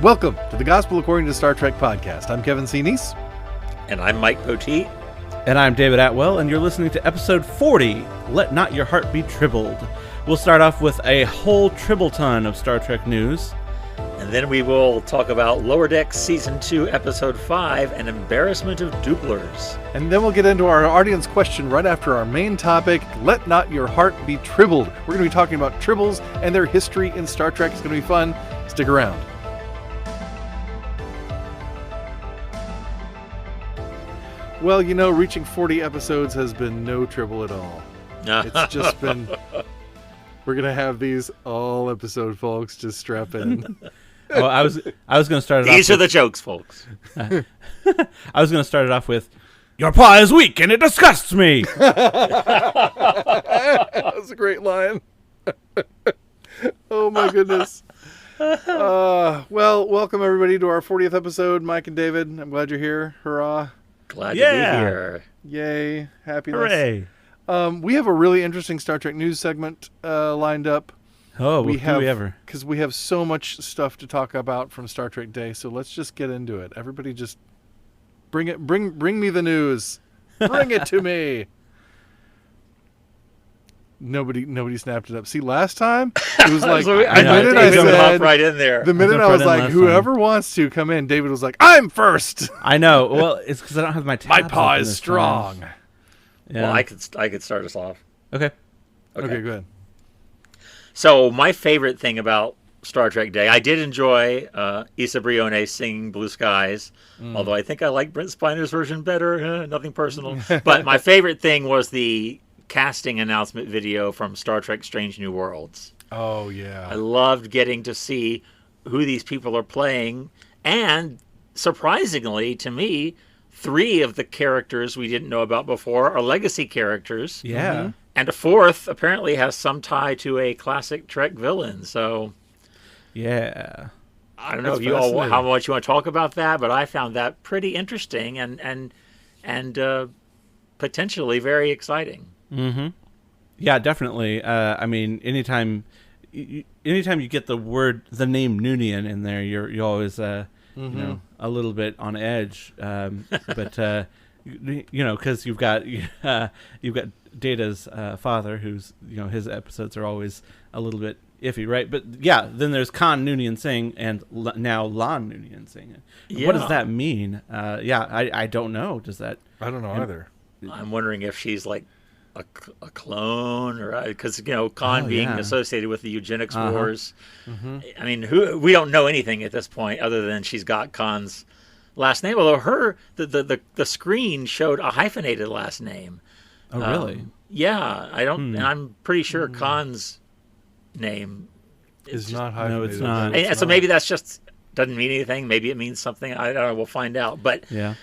Welcome to the Gospel According to Star Trek podcast. I'm Kevin C. Neese. And I'm Mike Poteet. And I'm David Atwell, and you're listening to episode 40, Let Not Your Heart Be Tribbled. We'll start off with a whole Tribble-ton of Star Trek news. And then we will talk about Lower Decks Season 2, Episode 5, An Embarrassment of Dooplers. And then we'll get into our audience question right after our main topic, Let Not Your Heart Be Tribbled. We're going to be talking about Tribbles and their history in Star Trek. It's going to be fun. Stick around. Well, you know, reaching 40 episodes has been no trouble at all. It's just been... We're going to have these all episode, folks. Just strap in. Oh, I was going to start it off These are the jokes, folks. I was going to start it off with, your paw is weak and it disgusts me. That was a great line. Oh, my goodness. Well, welcome, everybody, to our 40th episode. Mike and David, I'm glad you're here. Hurrah. Glad to be here. Yay. Happiness. Hooray. We have a really interesting Star Trek news segment lined up. Oh, do we ever? Because we have so much stuff to talk about from Star Trek Day, so let's just get into it. Everybody just bring me the news. Bring it to me. Nobody snapped it up. See, last time it was like I said right in there. The minute I was like, whoever wants to come in, David was like, I'm first. I know. Well, it's because I don't have my tabs. My paw is strong. Yeah. Well, I could start us off. Okay, go ahead. So my favorite thing about Star Trek Day, I did enjoy Issa Briones singing Blue Skies, although I think I like Brent Spiner's version better. Nothing personal. But my favorite thing was the casting announcement video from Star Trek Strange New Worlds. Oh, yeah. I loved getting to see who these people are playing. And surprisingly, to me, 3 of the characters we didn't know about before are legacy characters. Yeah. Mm-hmm. And a 4th apparently has some tie to a classic Trek villain. So, yeah. I don't know if you all how much you want to talk about that, but I found that pretty interesting and potentially very exciting. Mm-hmm. Yeah, definitely. I mean, anytime you get the name Noonian in there, you're always you know, a little bit on edge. But you know, because you've got Data's father, who's, you know, his episodes are always a little bit iffy, right? But yeah, then there's Khan Noonien Singh and now Lon Noonien Singh. Yeah. What does that mean? I don't know. Does that? I don't know either. I'm wondering if she's like a clone, or because, you know, Khan being associated with the eugenics wars. Mm-hmm. I mean, we don't know anything at this point other than she's got Khan's last name. Although the screen showed a hyphenated last name. Oh, really? Yeah, I don't, and I'm pretty sure Khan's name is not hyphenated. No, it's not. And so maybe that's just doesn't mean anything. Maybe it means something. I don't know. We'll find out. But yeah.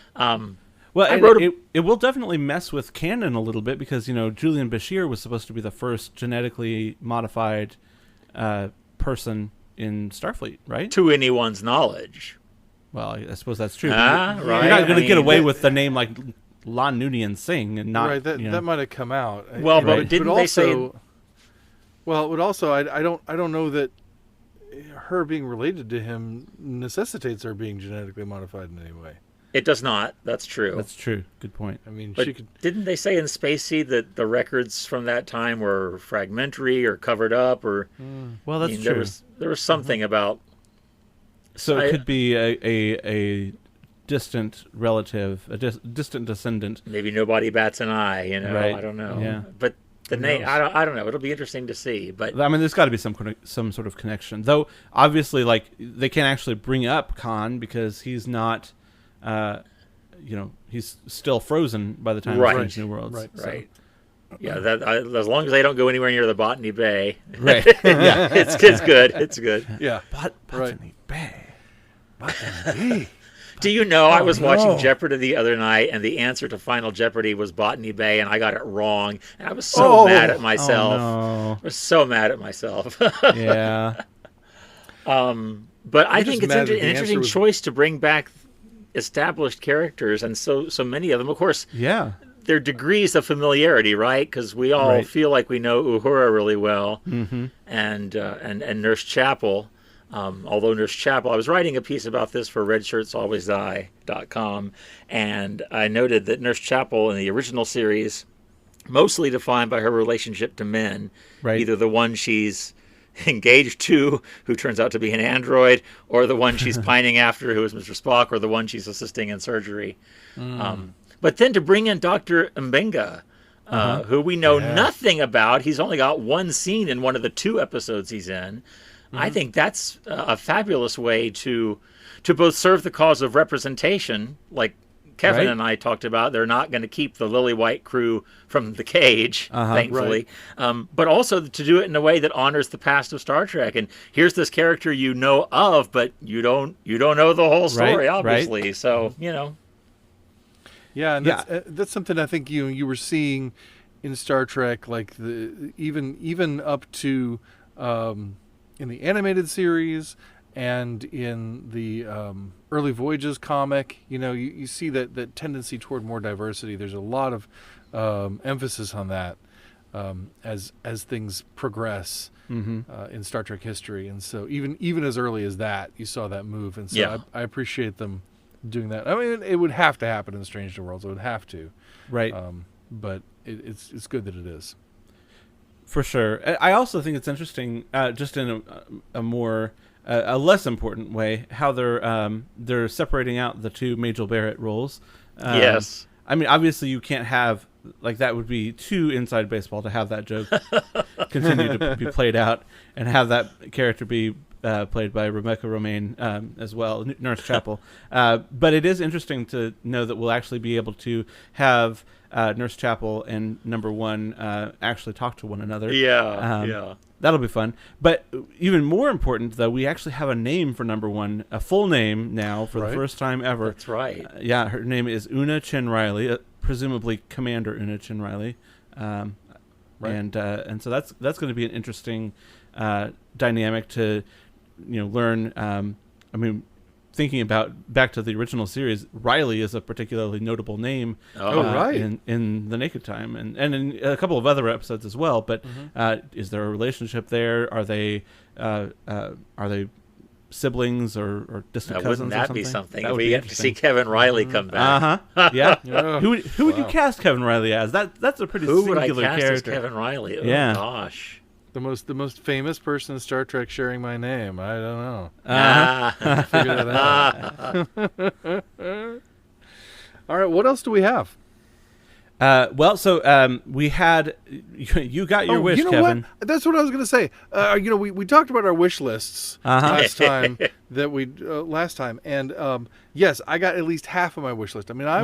Well, it will definitely mess with canon a little bit because, you know, Julian Bashir was supposed to be the first genetically modified person in Starfleet, right? To anyone's knowledge. Well, I suppose that's true. Right. You're not going to get away with the name like Lon Noonien Singh and not. Right. That might have come out. Well, but didn't they say? Well, it would also. I don't know that her being related to him necessitates her being genetically modified in any way. It does not. That's true. That's true. Good point. I mean, but she could. Didn't they say in Spacey that the records from that time were fragmentary or covered up, or? Well, that's true. There was something about. So it could be a distant relative, a distant descendant. Maybe nobody bats an eye. You know, right. I don't know. Yeah. But the name, I don't know. It'll be interesting to see. But I mean, there's got to be some sort of connection. Though obviously, like, they can't actually bring up Khan because he's not. You know, he's still frozen by the time of Strange New Worlds. Right. So. Right. Yeah, as long as they don't go anywhere near the Botany Bay. Right. Yeah, it's good. It's good. Yeah. Botany Bay. Botany Bay. Do you know, I was watching Jeopardy the other night, and the answer to Final Jeopardy was Botany Bay, and I got it wrong. And I was so mad at myself. No. I was so mad at myself. Yeah. But I think it's an interesting choice to bring back established characters, and so many of them, of course. Yeah. They're degrees of familiarity, right? Because we all feel like we know Uhura really well, and Nurse Chapel. Although Nurse Chapel, I was writing a piece about this for redshirtsalwaysdie.com, and I noted that Nurse Chapel in the original series, mostly defined by her relationship to men, Right. either the one she's engaged to, who turns out to be an android, or the one she's pining after, who is Mr. Spock, or the one she's assisting in surgery. But then to bring in Dr. Mbenga, who we know nothing about. He's only got one scene in one of the 2 episodes he's in. I think that's a fabulous way to both serve the cause of representation, like Kevin and I talked about. They're not going to keep the Lily White crew from the cage, thankfully, but also to do it in a way that honors the past of Star Trek. And here's this character you know of, but you don't know the whole story, obviously. Right. So Yeah, and that's something I think you were seeing in Star Trek, like even up to in the animated series and in the early Voyages comic. You see that tendency toward more diversity. There's a lot of emphasis on that as things progress in Star Trek history, and so even as early as that, you saw that move, and so I appreciate them doing that. I mean, it would have to happen in Strange New Worlds. It would have to, right? But it's good that it is. For sure. I also think it's interesting, just in a more a less important way, how they're separating out the 2 Majel Barrett roles. Yes. I mean, obviously, you can't have that would be too inside baseball to have that joke continue to be played out and have that character be played by Rebecca Romaine as well, Nurse Chapel. But it is interesting to know that we'll actually be able to have Nurse Chapel and Number 1 actually talk to one another. Yeah. That'll be fun. But even more important, though, we actually have a name for Number 1, a full name now for the first time ever. That's right. Her name is Una Chin Riley, presumably Commander Una Chin Riley. And so that's going to be an interesting dynamic to learn. I mean, thinking about back to the original series, Riley is a particularly notable name in The Naked Time and in a couple of other episodes as well. But is there a relationship there? Are they siblings or distant cousins? Wouldn't that or something? Be something? That would we be have to see Kevin Riley come back. Yeah. Who would you cast Kevin Riley as? That's a pretty Who singular would I cast character. as Kevin Riley? Oh, yeah. Gosh. The most famous person in Star Trek sharing my name. I don't know. I have to figure that out. All right, what else do we have? We had you got your wish, Kevin. What? That's what I was going to say. We talked about our wish lists last time and yes, I got at least half of my wish list. I mean, I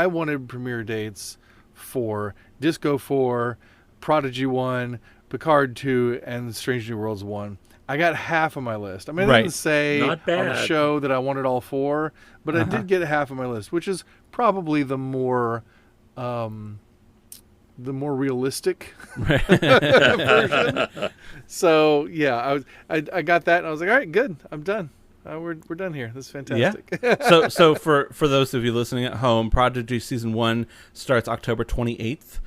wanted premiere dates for Disco 4, Prodigy 1, Picard 2, and Strange New Worlds 1. I got half of my list. I mean, I didn't say on the show that I wanted all 4, but I did get half of my list, which is probably the more realistic version. So yeah, I got that, and I was like, all right, good, I'm done. We're done here. This is fantastic. Yeah. So for those of you listening at home, Prodigy season 1 starts October 28th.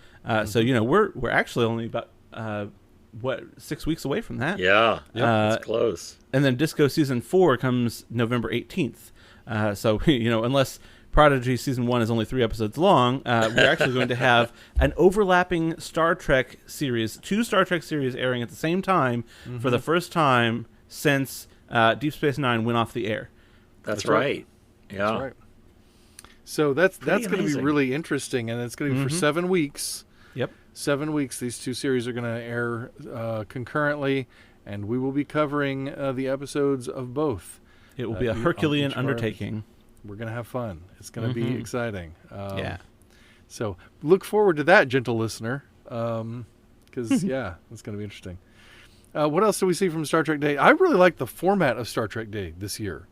So we're actually only about 6 weeks away from that. Yeah, it's close. And then Disco season 4 comes November 18th. So unless Prodigy season 1 is only 3 episodes long, we're actually going to have an overlapping Star Trek series, 2 Star Trek series airing at the same time for the first time since Deep Space Nine went off the air. That's right. Yeah. That's right. So that's going to be really interesting, and it's going to be for 7 weeks. Yep. 7 weeks. These 2 series are going to air concurrently, and we will be covering the episodes of both. It will be a Herculean undertaking. We're going to have fun. It's going to be exciting. Yeah. So look forward to that, gentle listener, because, it's going to be interesting. What else do we see from Star Trek Day? I really like the format of Star Trek Day this year.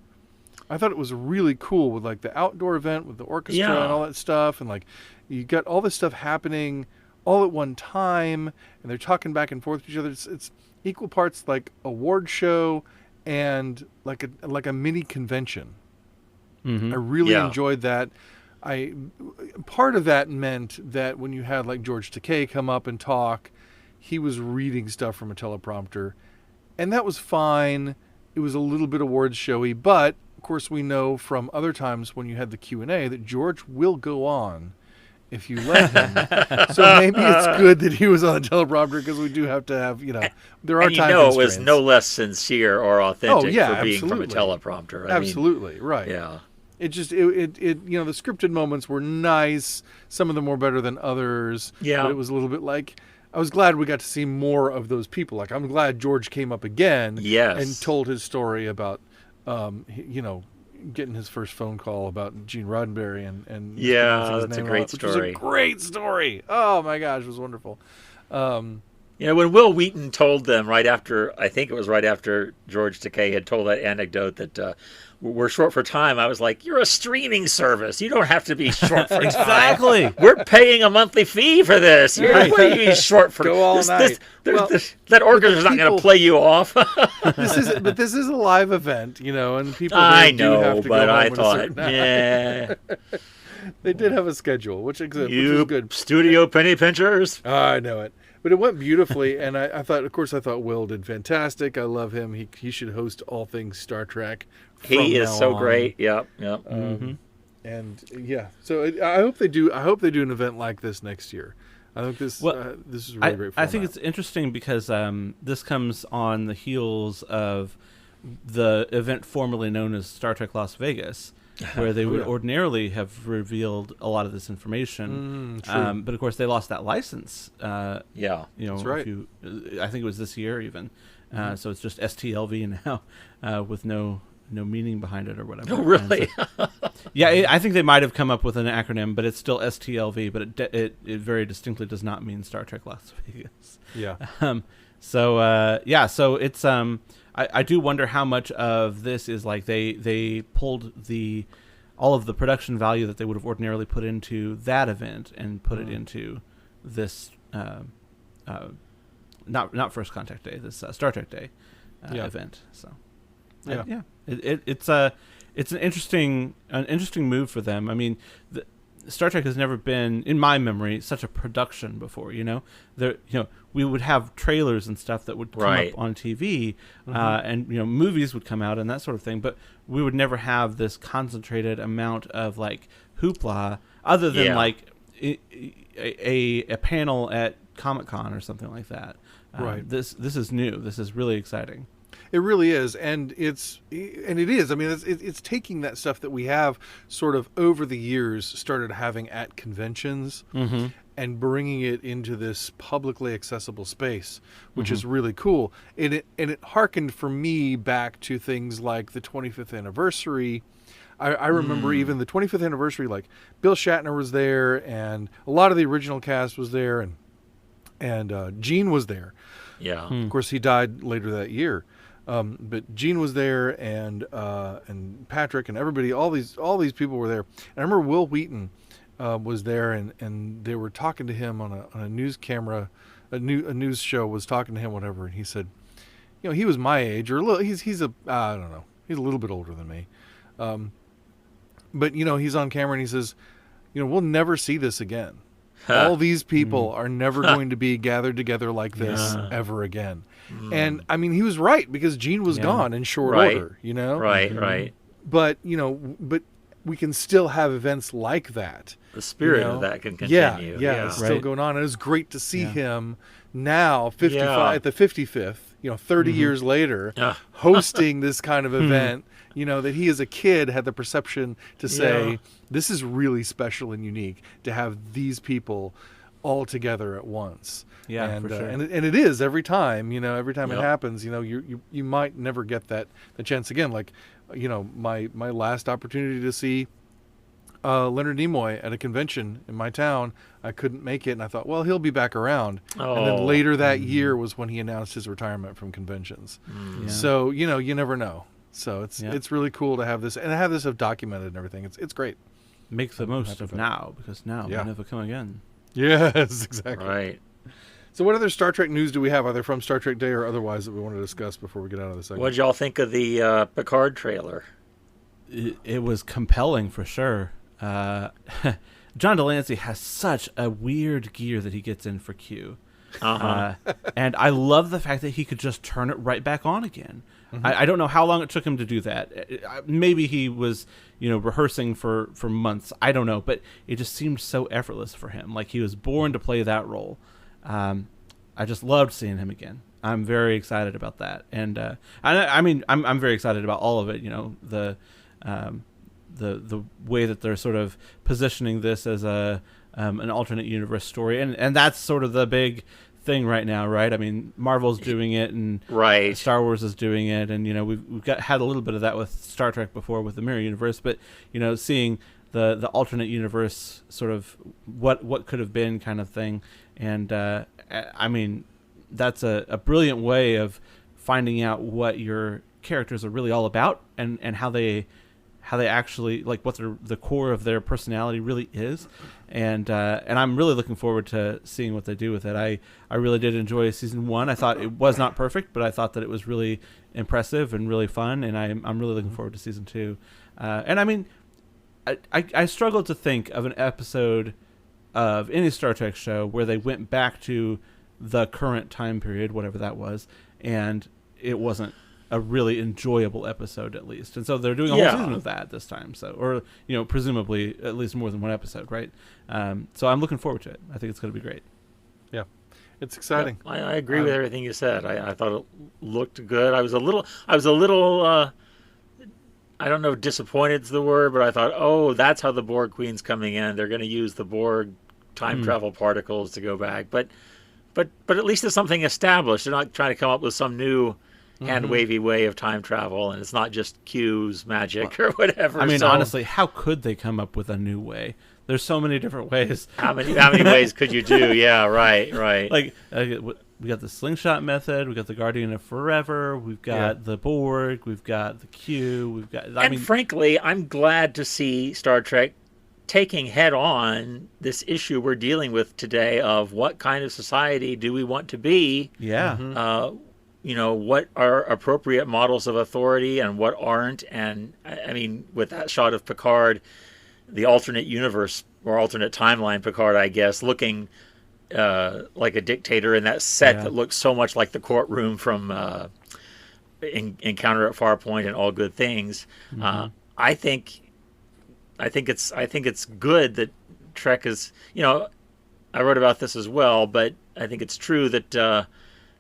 I thought it was really cool with like the outdoor event with the orchestra and all that stuff. And like you got all this stuff happening all at one time, and they're talking back and forth with each other. It's equal parts like award show and like a mini convention. I really enjoyed that. Part of that meant that when you had like George Takei come up and talk, he was reading stuff from a teleprompter, and that was fine. it was a little bit awards showy, but of course we know from other times when you had the Q&A that George will go on if you let him. So maybe it's good that he was on the teleprompter, because we do have to have, there are And time it was constraints. no less sincere or authentic yeah, for being absolutely. from a teleprompter. I mean, Absolutely, right. yeah. It just, the scripted moments were nice. Some of them were better than others. Yeah. But it was a little bit like, I was glad we got to see more of those people. Like, I'm glad George came up again Yes. and told his story about, getting his first phone call about Gene Roddenberry and Yeah, mispronouncing his that's a name great lot, which was story. a great story. Oh my gosh, it was wonderful. When Will Wheaton told them I think it was right after George Takei had told that anecdote that we're short for time, I was like, you're a streaming service. You don't have to be short for time. Exactly. We're paying a monthly fee for this. You're Right. way short for Go all night. Well, that orchestra's not going people- to play you off. This is a live event, and people I there do have know, to but go home I at a thought, certain hour. yeah, They did have a schedule, which was you good. studio penny pinchers. I know it. But it went beautifully, and I thought Will did fantastic. I love him. He should host all things Star Trek. He is now so on. great. Yep. And yeah, so I hope they do. I hope they do an event like this next year. I think this is a really great format. I think it's interesting because this comes on the heels of the event formerly known as Star Trek Las Vegas, where they would ordinarily have revealed a lot of this information. True. But of course, they lost that license. Yeah. That's right. I think it was this year even. So it's just STLV now, with no meaning behind it or whatever. Oh, really? Yeah, I think they might have come up with an acronym, but it's still STLV. But it very distinctly does not mean Star Trek Las Vegas. Yeah. So it's I do wonder how much of this is like they pulled all of the production value that they would have ordinarily put into that event and put it into this not First Contact Day, this Star Trek Day event. So it's an interesting move for them. I mean, Star Trek has never been, in my memory, such a production before. We would have trailers and stuff that would come up on TV, and movies would come out and that sort of thing. But we would never have this concentrated amount of like hoopla, other than like a panel at Comic-Con or something like that. Right. This is new. This is really exciting. It really is, and it is. I mean, it's taking that stuff that we have sort of over the years started having at conventions and bringing it into this publicly accessible space, which is really cool. And it harkened for me back to things like the 25th anniversary. I remember even the 25th anniversary, like Bill Shatner was there, and a lot of the original cast was there, and Gene was there. Yeah. Of course, he died later that year. But Gene was there, and Patrick, and everybody, all these people were there. And I remember Will Wheaton was there, and they were talking to him on a news camera, a news show was talking to him, whatever. And he said, he was my age, or a little, he's I don't know, he's a little bit older than me, but he's on camera and he says, we'll never see this again. All these people are never going to be gathered together like this ever again. And I mean, he was right, because Gene was gone in short order, Right. But, but we can still have events like that. The spirit of that can continue. Yeah, it's still going on. And it's great to see him now, 55 at the 55th, 30 years later, hosting this kind of event. That he as a kid had the perception to say, this is really special and unique to have these people all together at once. Yeah, and, for sure. And it is every time, every time it happens, you might never get the chance again. Like, my last opportunity to see Leonard Nimoy at a convention in my town, I couldn't make it, and I thought, well, he'll be back around. And then later that year was when he announced his retirement from conventions. So, you never know. So it's really cool to have this, and have this documented and everything. It's great. Make the most of now, because now will never come again. Yes, exactly. Right. So what other Star Trek news do we have, either from Star Trek Day or otherwise, that we want to discuss before we get out of the segment? What did y'all think of the Picard trailer? It was compelling for sure. John Delancey has such a weird gear that he gets in for Q. And I love the fact that he could just turn it right back on again. I don't know how long it took him to do that. Maybe he was, rehearsing for months. I don't know, but it just seemed so effortless for him. Like he was born to play that role. I just loved seeing him again. I'm very excited about that, and I'm very excited about all of it. The way that they're sort of positioning this as an alternate universe story, and that's sort of the big thing right now, right? I mean, Marvel's doing it, and right. Star Wars is doing it, and we've had a little bit of that with Star Trek before with the Mirror Universe, but seeing the alternate universe sort of what could have been kind of thing, and I mean, that's a brilliant way of finding out what your characters are really all about, and how they actually, like, what the core of their personality really is, and I'm really looking forward to seeing what they do with it. I really did enjoy season 1. I thought it was not perfect, but I thought that it was really impressive and really fun, and I'm really looking forward to season 2. And I mean, I struggled to think of an episode of any Star Trek show where they went back to the current time period, whatever that was, and it wasn't a really enjoyable episode, at least. And so they're doing a whole season of that this time. So, or presumably at least more than one episode, right? So I'm looking forward to it. I think it's going to be great. Yeah, it's exciting. Yeah, I agree with everything you said. I thought it looked good. I was a little. I don't know if disappointed's the word, but I thought, oh, that's how the Borg Queen's coming in. They're going to use the Borg time travel particles to go back. But at least there's something established. They're not trying to come up with some new hand-wavy way of time travel, and it's not just Q's magic or whatever. I mean, honestly, how could they come up with a new way? There's so many different ways. How many ways could you do? Yeah, right. Like, we got the slingshot method, we got the Guardian of Forever, we've got the Borg, we've got the Q, we've got... frankly, I'm glad to see Star Trek taking head on this issue we're dealing with today of what kind of society do we want to be? Yeah. What are appropriate models of authority and what aren't? And I mean, with that shot of Picard, the alternate universe or alternate timeline Picard, I guess, looking like a dictator in that set that looks so much like the courtroom from Encounter at Farpoint and All Good Things. I think it's good that Trek is, I wrote about this as well, but I think it's true that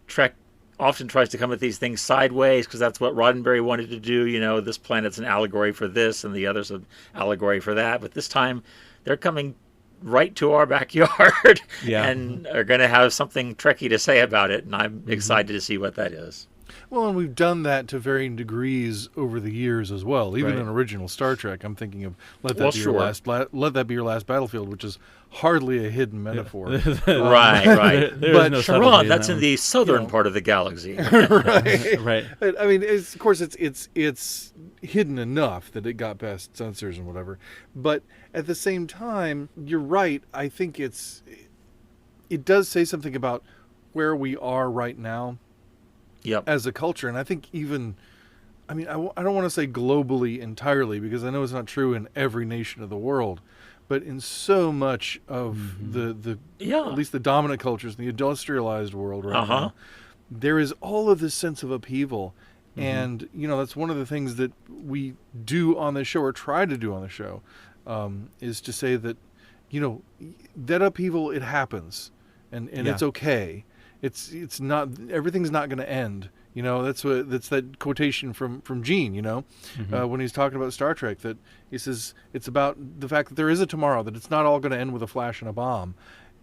Trek often tries to come at these things sideways, because that's what Roddenberry wanted to do. This planet's an allegory for this and the other's an allegory for that. But this time they're coming right to our backyard and are going to have something Trekky to say about it. And I'm excited to see what that is. Well, and we've done that to varying degrees over the years as well. Even in original Star Trek, I'm thinking of Let That Be Your Last Battlefield, which is hardly a hidden metaphor. Right. But no Sharon, that's in the southern part of the galaxy. Right. I mean, of course, it's hidden enough that it got past censors and whatever. But at the same time, you're right. I think it does say something about where we are right now. As a culture. And I think even, I don't want to say globally entirely, because I know it's not true in every nation of the world, but in so much of the at least the dominant cultures, the industrialized world right now, there is all of this sense of upheaval. And, that's one of the things that we do on the show, or try to do on the show, is to say that, that upheaval, it happens, and it's okay. It's not, everything's not going to end. That's that quotation from Gene, when he's talking about Star Trek, that he says it's about the fact that there is a tomorrow, that it's not all going to end with a flash and a bomb.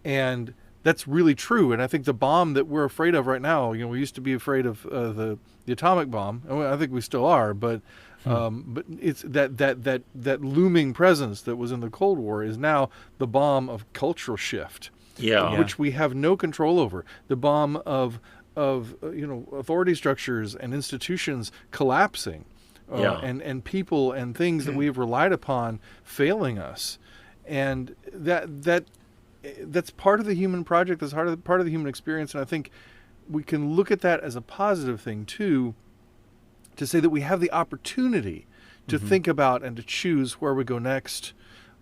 And that's really true. And I think the bomb that we're afraid of right now, we used to be afraid of the atomic bomb. I think we still are, but it's that looming presence that was in the Cold War is now the bomb of cultural shift. Which we have no control over. The bomb of authority structures and institutions collapsing, and people and things that we've relied upon failing us, and that's part of the human project. That's part of the human experience, and I think we can look at that as a positive thing too, to say that we have the opportunity to think about and to choose where we go next,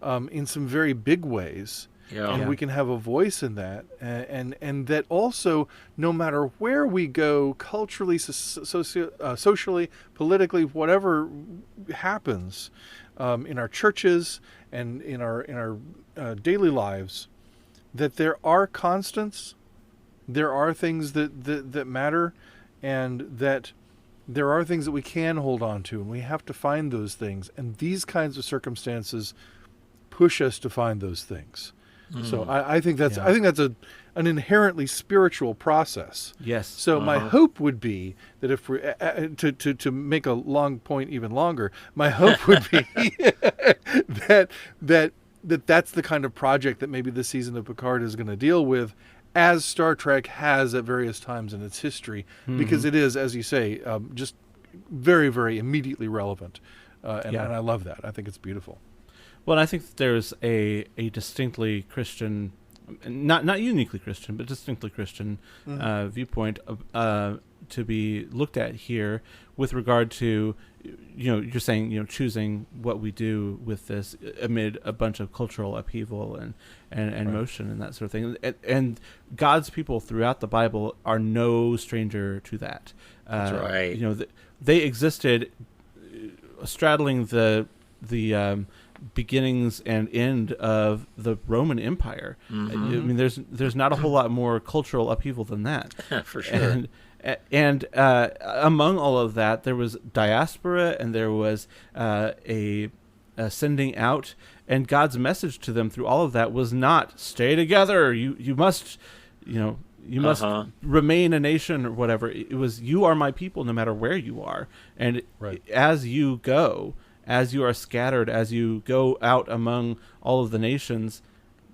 in some very big ways. Yeah. and Yeah. we can have a voice in that, and that also, no matter where we go, culturally, socially, politically, whatever happens in our churches and in our daily lives, that there are constants, there are things that matter, and that there are things that we can hold on to, and we have to find those things. And these kinds of circumstances push us to find those things. So I think that's an inherently spiritual process. Yes. So my hope would be that if we to make a long point even longer, my hope would be that's the kind of project that maybe this season of Picard is going to deal with, as Star Trek has at various times in its history, because it is, as you say, just very, very immediately relevant, and I love that. I think it's beautiful. Well, I think there's a distinctly Christian, not uniquely Christian, but distinctly Christian viewpoint to be looked at here with regard to, you're saying, choosing what we do with this amid a bunch of cultural upheaval and right. motion and that sort of thing. And God's people throughout the Bible are no stranger to that. That's right. They existed straddling the beginnings and end of the Roman Empire. I mean, there's not a whole lot more cultural upheaval than that. For sure. And among all of that, there was diaspora, and there was a sending out, and God's message to them through all of that was not stay together. You must, you must remain a nation or whatever. It was, you are my people no matter where you are. And as you go, as you are scattered, as you go out among all of the nations,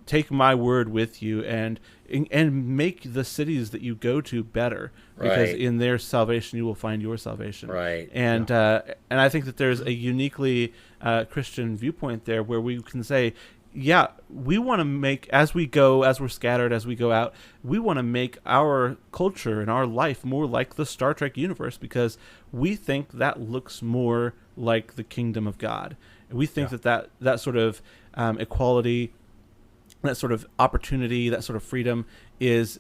take my word with you and make the cities that you go to better, because in their salvation you will find your salvation. Right. And and I think that there's a uniquely Christian viewpoint there, where we can say, yeah, we want to make, as we go, as we're scattered, as we go out, we want to make our culture and our life more like the Star Trek universe, because we think that looks more like the kingdom of God. And we think that sort of equality, that sort of opportunity, that sort of freedom is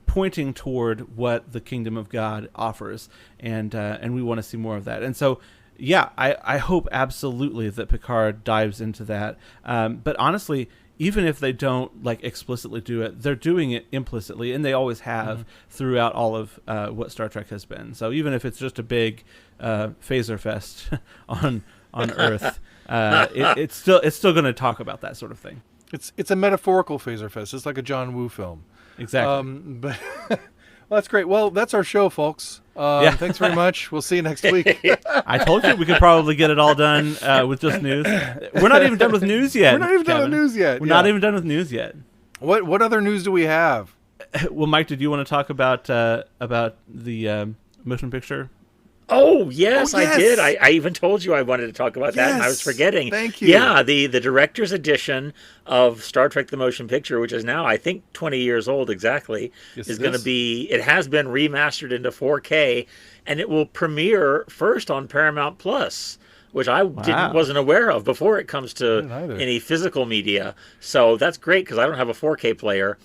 pointing toward what the kingdom of God offers, and we want to see more of that. And so, yeah, I hope absolutely that Picard dives into that. But honestly, even if they don't explicitly do it, they're doing it implicitly, and they always have throughout all of what Star Trek has been. So even if it's just a big phaser fest on Earth, it's still going to talk about that sort of thing. It's a metaphorical phaser fest. It's like a John Woo film. Exactly. But well, that's great. Well, that's our show, folks. Thanks very much. We'll see you next week. I told you we could probably get it all done with just news. We're not even done with news yet. We're not even done with news yet. We're not even done with news yet. What other news do we have? Well, Mike, did you want to talk about the motion picture? Oh, yes, I did. I even told you I wanted to talk about that, and I was forgetting. Thank you. Yeah, the director's edition of Star Trek the Motion Picture, which is now, I think, 20 years old exactly, is going to be, it has been remastered into 4K, and it will premiere first on Paramount Plus, which I wasn't aware of before it comes to any physical media. So that's great, because I don't have a 4K player.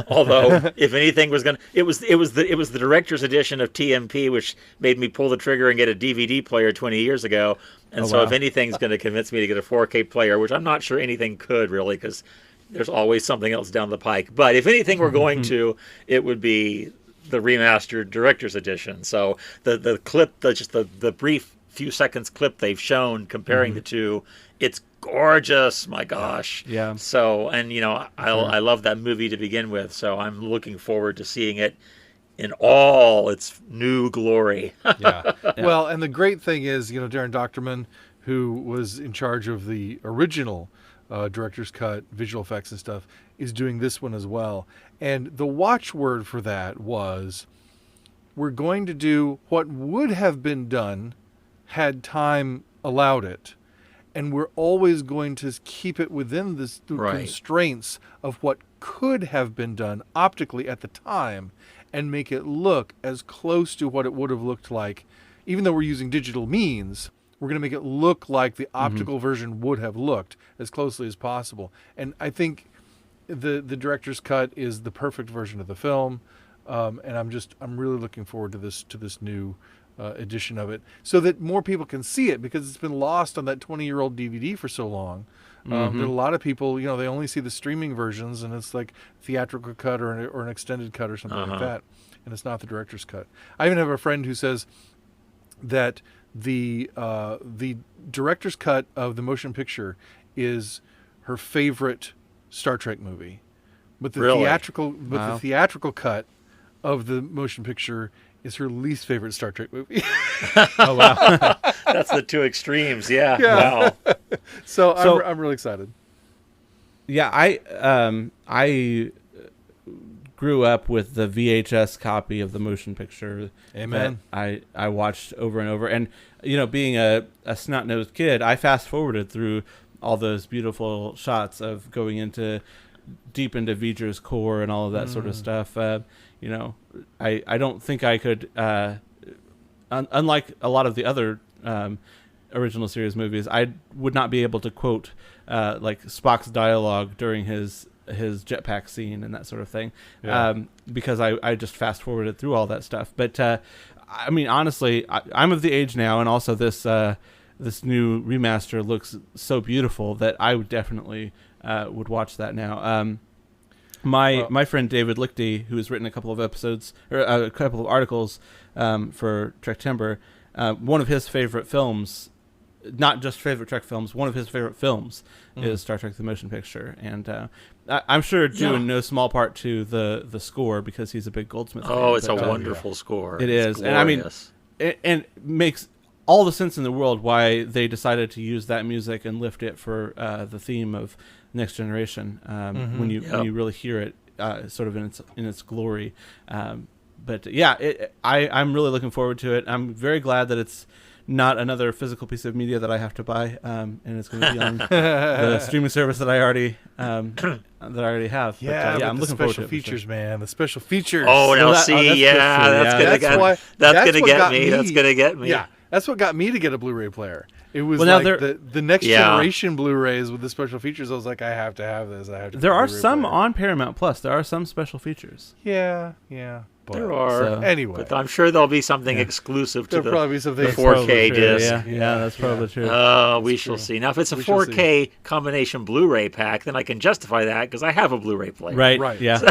Although, if anything was going to, it was the director's edition of TMP, which made me pull the trigger and get a DVD player 20 years ago. And if anything's going to convince me to get a 4K player, which I'm not sure anything could really, because there's always something else down the pike. But if anything we're going to, it would be the remastered director's edition. So the clip, just the brief few seconds clip they've shown comparing the two, it's gorgeous, my gosh. Yeah. So, and I love that movie to begin with, so I'm looking forward to seeing it in all its new glory. Yeah. Well, and the great thing is, Darren Doctorman, who was in charge of the original director's cut, visual effects and stuff, is doing this one as well. And the watchword for that was, we're going to do what would have been done had time allowed it. And we're always going to keep it within the constraints of what could have been done optically at the time, and make it look as close to what it would have looked like, even though we're using digital means, we're going to make it look like the optical version would have looked as closely as possible. And I think the director's cut is the perfect version of the film. And I'm really looking forward to this new edition of it, so that more people can see it, because it's been lost on that 20-year-old DVD for so long. That a lot of people, they only see the streaming versions, and it's like theatrical cut or an extended cut or something like that, and it's not the director's cut. I even have a friend who says that the director's cut of the motion picture is her favorite Star Trek movie, but the theatrical cut of the motion picture is her least favorite Star Trek movie. Oh wow, That's the two extremes. Yeah. Wow. So I'm really excited. Yeah, I grew up with the VHS copy of the motion picture. Amen. That I watched over and over, and being a snot-nosed kid, I fast forwarded through all those beautiful shots of going deep into V'ger's core and all of that sort of stuff. I don't think I could, unlike a lot of the other original series movies, I would not be able to quote like Spock's dialogue during his jetpack scene and that sort of thing, because I just fast forwarded through all that stuff. But I mean, honestly, I'm of the age now, and also this new remaster looks so beautiful that I would definitely would watch that now. My friend David Lichty, who has written a couple of episodes or a couple of articles for Trektember, one of his favorite films, not just favorite Trek films, one of his favorite films is Star Trek: The Motion Picture, and I'm sure due in no small part to the score, because he's a big Goldsmith fan. Oh, it's a wonderful score. It is, glorious. and I mean, it makes all the sense in the world why they decided to use that music and lift it for the theme of Next Generation, when you really hear it sort of in its glory. But yeah, I'm really looking forward to it. I'm very glad that it's not another physical piece of media that I have to buy, and it's going to be on the streaming service that I already have. Yeah, but, I'm looking forward to special it. features, man. The special features. Oh, now that's see, good yeah, for you. that's Yeah, gonna that's what get got me. me. That's gonna get me. Yeah, that's what got me to get a Blu-ray player. It was Well, now the next generation Blu-rays with the special features. I was like, I have to have this. I have to. There are Blu-ray some player. on Paramount Plus. There are some special features. Yeah. But There are. So- anyway, But I'm sure there'll be something exclusive to there'll probably be something. the 4K disc. Yeah, that's probably true. We shall see. Now, if it's a We shall 4K combination Blu-ray pack, then I can justify that because I have a Blu-ray player. Right. Yeah.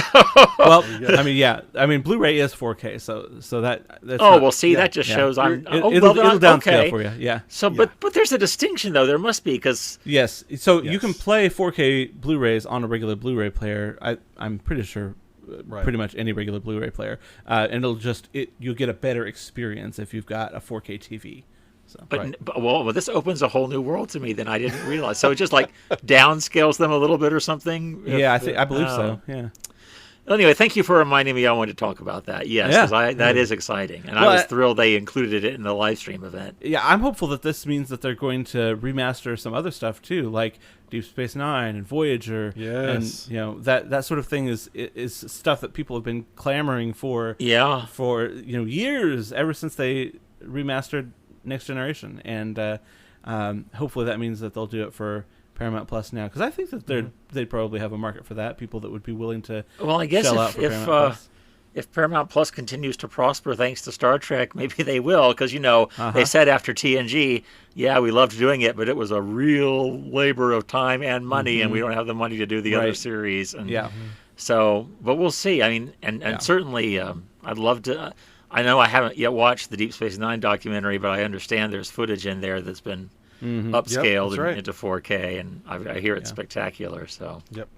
Well, I mean, Blu-ray is 4K, so that's. Well, see, that just shows I'm. It'll downscale okay. for you. Yeah. So, but there's a distinction though. There must be because Yes. So you can play 4K Blu-rays on a regular Blu-ray player. I'm pretty sure. Pretty much any regular Blu-ray player, and you'll get a better experience if you've got a 4K TV. So, well, this opens a whole new world to me that I didn't realize. So it just like downscales them a little bit or something. Yeah, I believe so. Yeah. Anyway, thank you for reminding me. I wanted to talk about that. Yes, because that is exciting, and I was thrilled they included it in the live stream event. Yeah, I'm hopeful that this means that they're going to remaster some other stuff too, like Deep Space Nine and Voyager. Yes. And that sort of thing is stuff that people have been clamoring for. Yeah. For years, ever since they remastered Next Generation, and hopefully that means that they'll do it for Paramount Plus now, because I think that they'd probably have a market for that. People that would be willing to I guess shell out for Paramount Plus. If Paramount Plus continues to prosper thanks to Star Trek, maybe they will, because they said after TNG, we loved doing it, but it was a real labor of time and money, and we don't have the money to do the other series. And so, but we'll see. I mean, and certainly, I'd love to. I know I haven't yet watched the Deep Space Nine documentary, but I understand there's footage in there that's been upscaled into 4K, and I hear it's spectacular. So. Yep.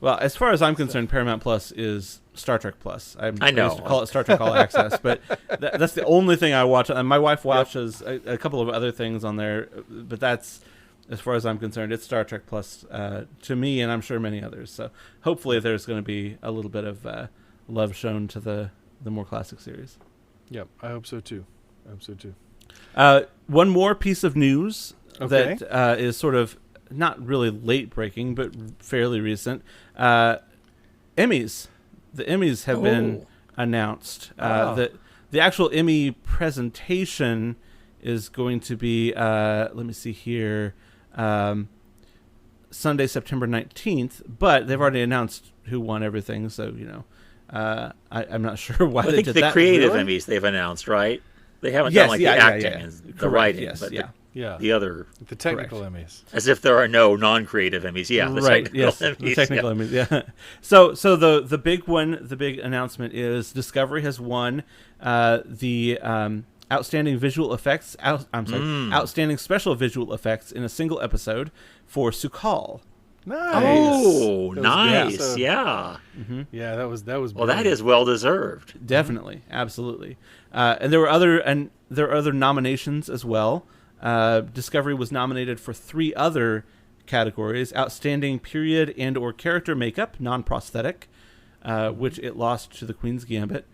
Well, as far as I'm concerned, Paramount Plus is Star Trek Plus. I know. used to call it Star Trek All Access, but that's the only thing I watch. And my wife watches a couple of other things on there, but that's, as far as I'm concerned, it's Star Trek Plus to me, and I'm sure many others. So hopefully there's going to be a little bit of love shown to the more classic series. Yep, I hope so too. One more piece of news Okay. that is sort of not really late breaking, but fairly recent. Emmys. The Emmys have been announced. The actual Emmy presentation is going to be, let me see here, Sunday, September 19th, but they've already announced who won everything, so, I'm not sure why I they think did the that. creative really? Emmys they've announced, right? They haven't Yes, done like yeah, the yeah, acting yeah. and the Correct, writing, yes, but yeah. Yeah. the other, The technical Emmys. as if there are no non-creative Emmys. Yeah, the Right, technical yes, Emmys. the technical yeah. Emmys, yeah. So the big one, the big announcement is Discovery has won the outstanding visual effects. Outstanding special visual effects in a single episode for Sukal. Nice. Oh, That was a good nice. episode. Yeah. Yeah, that was. Well, that brilliant. is well deserved. Definitely, absolutely. And there were other nominations as well. Discovery was nominated for 3 other categories: outstanding period and or character makeup, non-prosthetic, which it lost to The Queen's Gambit.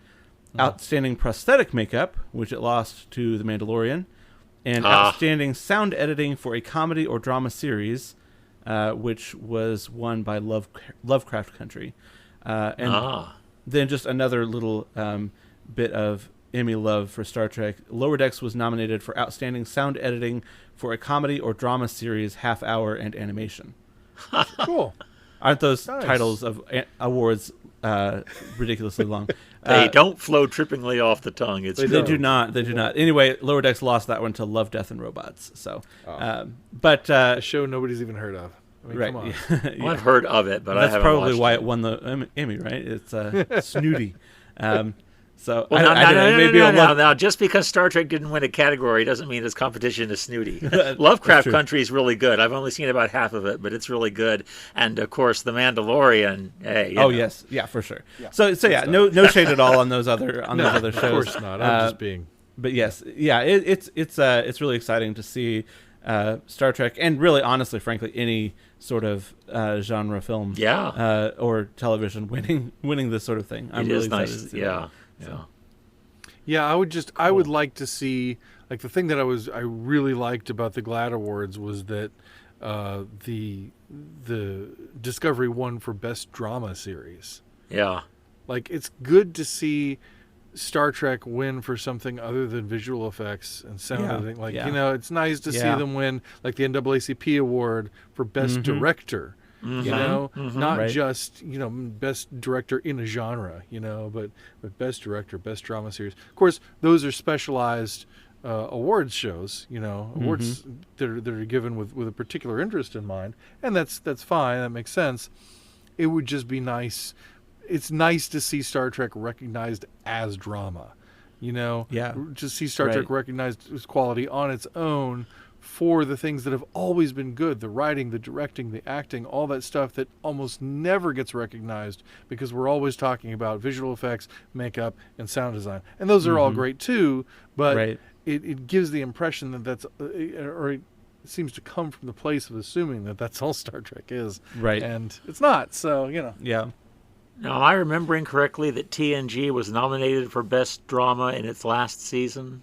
Outstanding prosthetic makeup, which it lost to The Mandalorian, and outstanding sound editing for a comedy or drama series, which was won by Lovecraft Country. And then just another little bit of Emmy love for Star Trek. Lower Decks was nominated for outstanding sound editing for a comedy or drama series, half hour, and animation. Cool. Aren't those Nice. titles of awards ridiculously long? They don't flow trippingly off the tongue. It's They They don't. do not. They do not. Anyway, Lower Decks lost that one to Love, Death, and Robots. So, but A show nobody's even heard of. I mean, right, come on. yeah. Well, I've heard of it, but I That's haven't probably watched why it. it won the Emmy. Right? It's snooty. So Well, I don't know. Maybe I'll love. now, just because Star Trek didn't win a category doesn't mean its competition is snooty. Lovecraft true. Country is really good. I've only seen about half of it, but it's really good. And of course, The Mandalorian. Hey, you Oh know. yes, yeah, for sure. So yeah, no shade at all on those other No, shows. of course not. I'm just being. But yes, yeah, it's really exciting to see Star Trek, and really, honestly, frankly, any sort of genre film, or television winning this sort of thing. I'm It really is excited nice. to see Yeah. that. Yeah. Yeah, I would like to see, like, the thing that I really liked about the GLAAD Awards was that the Discovery won for Best Drama Series. Yeah. Like, it's good to see Star Trek win for something other than visual effects and sound editing. Like, it's nice to see them win, like, the NAACP award for Best Director. Not just best director in a genre, but best director, best drama series. Of course, those are specialized awards shows, awards that are given with a particular interest in mind, and that's fine. That makes sense. It would just be nice. It's nice to see Star Trek recognized as drama, to see Star Trek recognized as quality on its own, for the things that have always been good, the writing, the directing, the acting, all that stuff that almost never gets recognized because we're always talking about visual effects, makeup, and sound design. And those are all great too, but it gives the impression that that's, or it seems to come from the place of assuming that that's all Star Trek is. Right. And it's not, so, Yeah. Now, am I remembering correctly that TNG was nominated for Best Drama in its last season?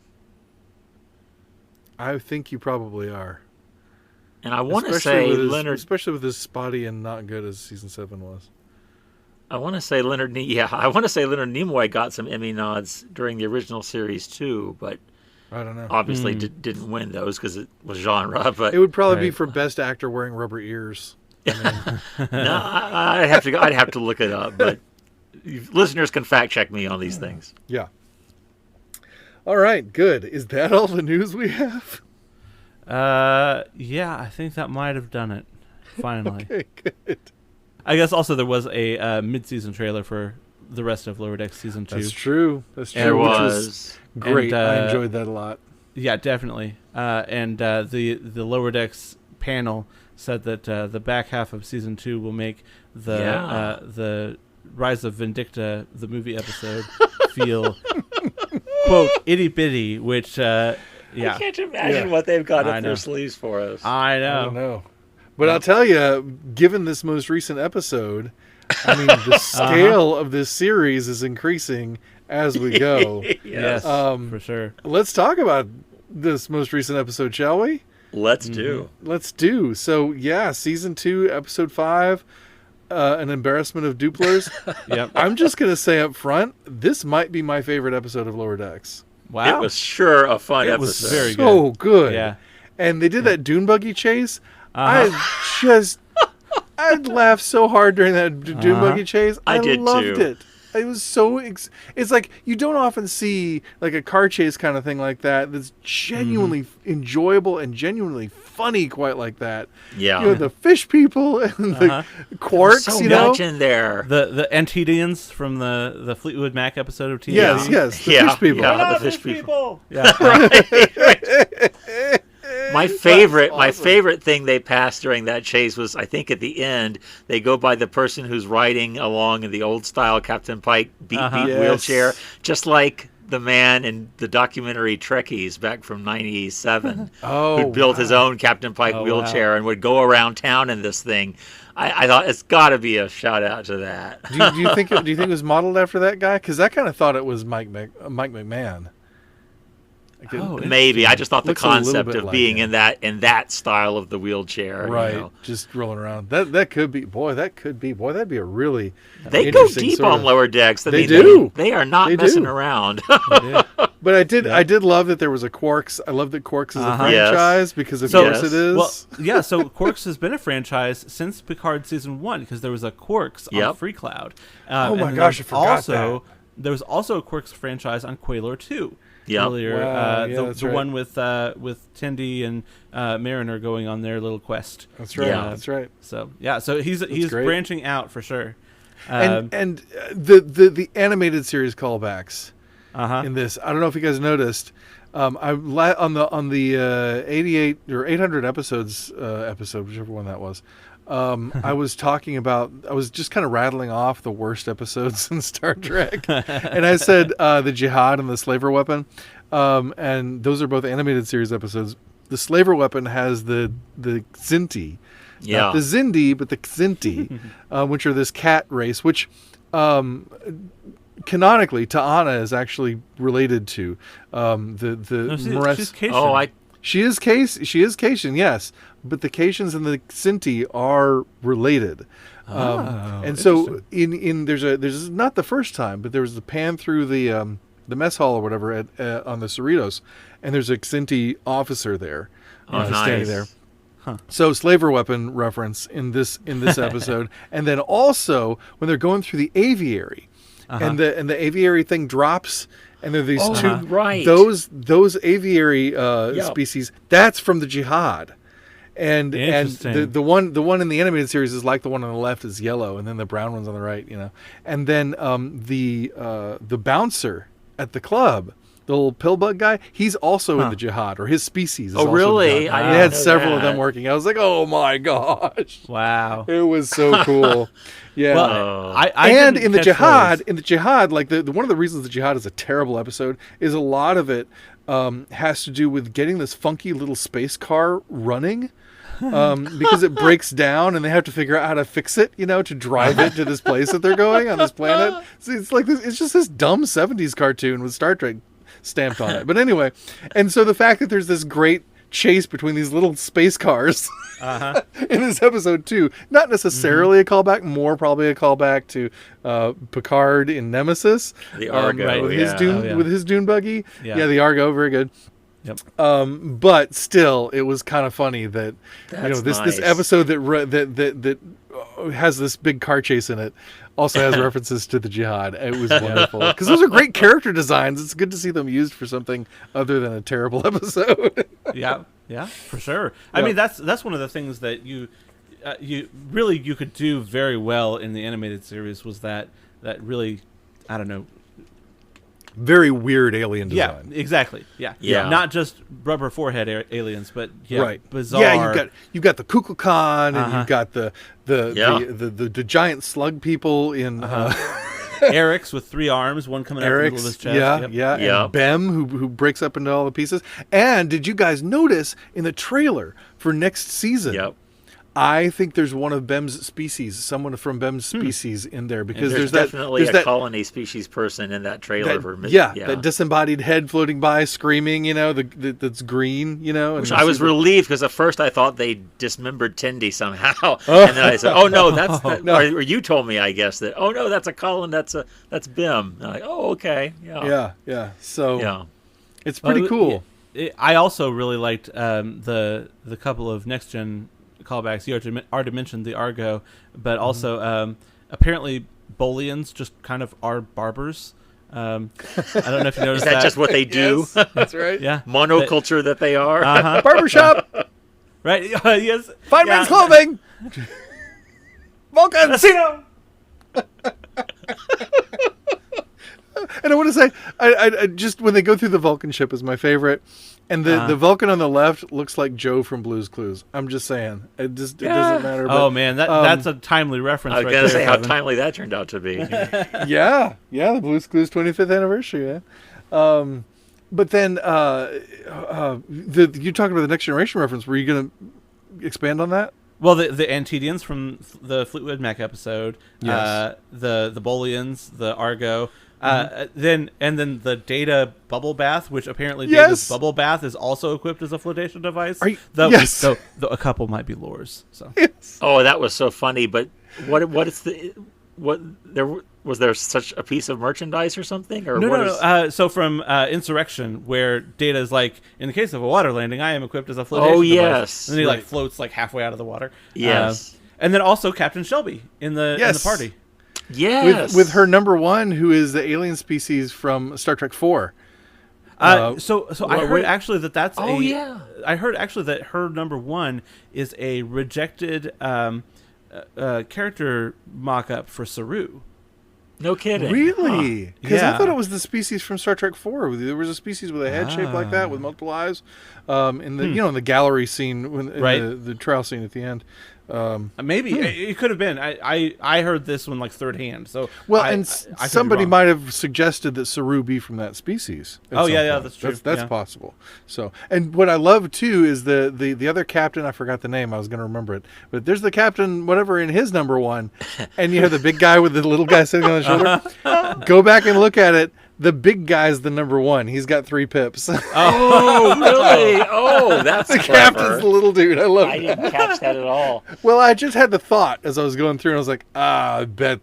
I think you probably are. And I want to say Leonard... Especially with as spotty and not good as Season 7 was. I want to say Leonard Nimoy got some Emmy nods during the original series too, but I don't know. obviously didn't win those because it was genre. But it would probably be for Best Actor wearing rubber ears. no, I'd have to look it up. But listeners can fact check me on these things. Yeah. All right, good. Is that all the news we have? Yeah, I think that might have done it. Finally. Okay, good. I guess also there was a mid-season trailer for the rest of Lower Decks Season 2. That's true. There which was great. And, I enjoyed that a lot. Yeah, definitely. And the Lower Decks panel said that the back half of Season 2 will make the Rise of Vindicta, the movie episode, feel, quote, itty-bitty, which, I can't imagine what they've got up their sleeves for us. I I know. don't know. But I'll tell you, given this most recent episode, I mean, the scale of this series is increasing as we go. Yes, for sure. Let's talk about this most recent episode, shall we? Let's do. Let's do. So, yeah, Season 2, Episode 5, An Embarrassment of Dooplers. Yep. I'm just going to say up front, this might be my favorite episode of Lower Decks. Wow. It was sure a fun It episode. was very so good. Yeah. And they did that dune buggy chase. Uh-huh. I'd laugh so hard during that dune buggy chase. I did loved too. it. It was so. It's like you don't often see like a car chase kind of thing like that. That's genuinely enjoyable and genuinely funny, quite like that. Yeah. You know, the fish people and the quarks. So you know, much in there. The Antedians from the Fleetwood Mac episode of TV. yes, the Yeah, fish people. yeah. The fish people. Yeah. My favorite thing they passed during that chase was, I think at the end, they go by the person who's riding along in the old style Captain Pike beat Yes. wheelchair, just like the man in the documentary Trekkies back from '97, who built his own Captain Pike wheelchair and would go around town in this thing. I thought it's got to be a shout out to that. Do you think it was modeled after that guy? Because I kind of thought it was Mike McMahon. Maybe I just thought the Looks a little concept bit of like being him. in that style of the wheelchair, Right, you know. just rolling around. That could be. That'd be a really. They go interesting deep sort on of- lower decks. They do. They are not They messing do. around. But I did love that there was a Quarks. I love that Quarks is a Yes. franchise because of So- course it is. Well, yeah. So Quarks has been a franchise since Picard season 1 because there was a Quarks on Yep. Free Cloud. Oh my and gosh, I there's forgot also, There was also a Quarks franchise on Quailor 2. Yep. Earlier, Wow, yeah, that's the right. one with Tendi and Mariner going on their little quest. That's right. Yeah. That's right. So yeah, so he's great. branching out for sure. And the animated series callbacks Uh-huh. in this. I don't know if you guys noticed. On the 88 or 800 episodes episode, whichever one that was. I was just kind of rattling off the worst episodes in Star Trek, and I said the Jihad and the Slaver Weapon, and those are both animated series episodes. The Slaver Weapon has the Xinti, Yeah. not the Zindi, but the Xinti, which are this cat race, which canonically Ta'ana is actually related to the No, Mores- she's Cation. Oh, She is Cation, yes, but the Cations and the Xinti are related. And so there's not the first time, but there was the pan through the mess hall or whatever on the Cerritos, and there's a Xinti officer there standing nice. there. So slaver weapon reference in this episode, and then also when they're going through the aviary, and the aviary thing drops. And there are these two, right. those aviary species. That's from the Jihad, and Interesting. the one in the animated series is like the one on the left is yellow, and then the brown one's on the right. You know, and then the bouncer at the club, the little pillbug guy, he's also in the Jihad, or his species. Is Oh, also in the really? Jihad. I They had didn't know several of them that. working. I was like, oh my gosh, Wow. it was so cool. Yeah. Well, I And didn't in the Oh. catch Jihad, like the one of the reasons the Jihad is a terrible episode is a lot of it has to do with getting this funky little space car running. Because it breaks down and they have to figure out how to fix it, to drive it to this place that they're going on this planet. So it's like this, it's just this dumb 70s cartoon with Star Trek stamped on it. But anyway, and so the fact that there's this great chase between these little space cars in this episode too, not necessarily a callback, more probably a callback to Picard in Nemesis, The Argo, with yeah. with his dune buggy, Yeah. the Argo, very good. Yep. But still, it was kind of funny that That's this nice. episode that has this big car chase in it also has references to the Jihad. It was wonderful because those are great character designs. It's good to see them used for something other than a terrible episode. Yeah, for sure. I mean, that's one of the things that you could do very well in the animated series was that really, I don't know. Very weird alien design. Yeah, exactly. Yeah. Yeah. Not just rubber forehead aliens, but Right. bizarre. Yeah, you've got the Kukulkan and you've got the giant slug people in Eric's with 3 arms, one coming out of the middle of his chest. Yep. and Yep. Bem who breaks up into all the pieces. And did you guys notice in the trailer for next season? Yep. I think there's one of Bem's species, someone from Bem's species in there because There's there's definitely that, a colony species person in that trailer for me. that disembodied head floating by, screaming. That's green. And Which you I see was the- relieved because at first I thought they dismembered Tendi somehow, and then I said, "Oh no, that's or you told me, I guess that. Oh no, that's a colon. That's Bim." And I'm like, "Oh okay, yeah." Yeah. So Yeah. It's pretty cool. I also really liked the couple of next gen callbacks. You already mentioned the Argo, but also apparently Bolians just kind of are barbers. I don't know if you noticed Is that just what they do? Yes, that's right. Yeah, Monoculture that they are. Barbershop. right. Yes, Fine men's clothing. Vulcans. And I want to say, I just when they go through the Vulcan ship is my favorite, and the Vulcan on the left looks like Joe from Blue's Clues. I'm just saying, it doesn't matter. But, oh man, that's a timely reference. I was right gonna there, say how Kevin. timely that turned out to be. yeah, the Blue's Clues 25th anniversary. Yeah. But then you talking about the Next Generation reference. Were you going to expand on that? Well, the Antedians from the Fleetwood Mac episode, Yes. the Bolians, the Argo, then the Data bubble bath, which apparently Data's bubble bath is also equipped as a flotation device. Yes. So a couple might be lures. So Yes. Oh, that was so funny. But what was there such a piece of merchandise or something? Or no. So from Insurrection, where Data is like, in the case of a water landing, I am equipped as a flotation device. Yes. And then he floats halfway out of the water. Yes. And then also Captain Shelby in the party. Yes. With her number one, who is the alien species from Star Trek 4. So I heard actually that's I heard actually that her number one is a rejected character mock-up for Saru. No kidding. Really? Because I Yeah. thought it was the species from Star Trek 4. There was a species with a head shaped like that with multiple eyes. In the in the gallery scene, in the trial scene at the end. Maybe it could have been. I heard this one third hand. So Well, I somebody might have suggested that Saru be from that species. at some point. that's true. That's Yeah. possible. So, and what I love too is the other captain. I forgot the name. I was going to remember it, but there's the captain, whatever, in his number one, and you have the big guy with the little guy sitting on the shoulder. Go back and look at it. The big guy's the number one. He's got 3 pips. Oh, really? Oh, that's The clever. captain's the little dude. I love I it. didn't catch that at all. Well, I just had the thought as I was going through, and I was like, I'll bet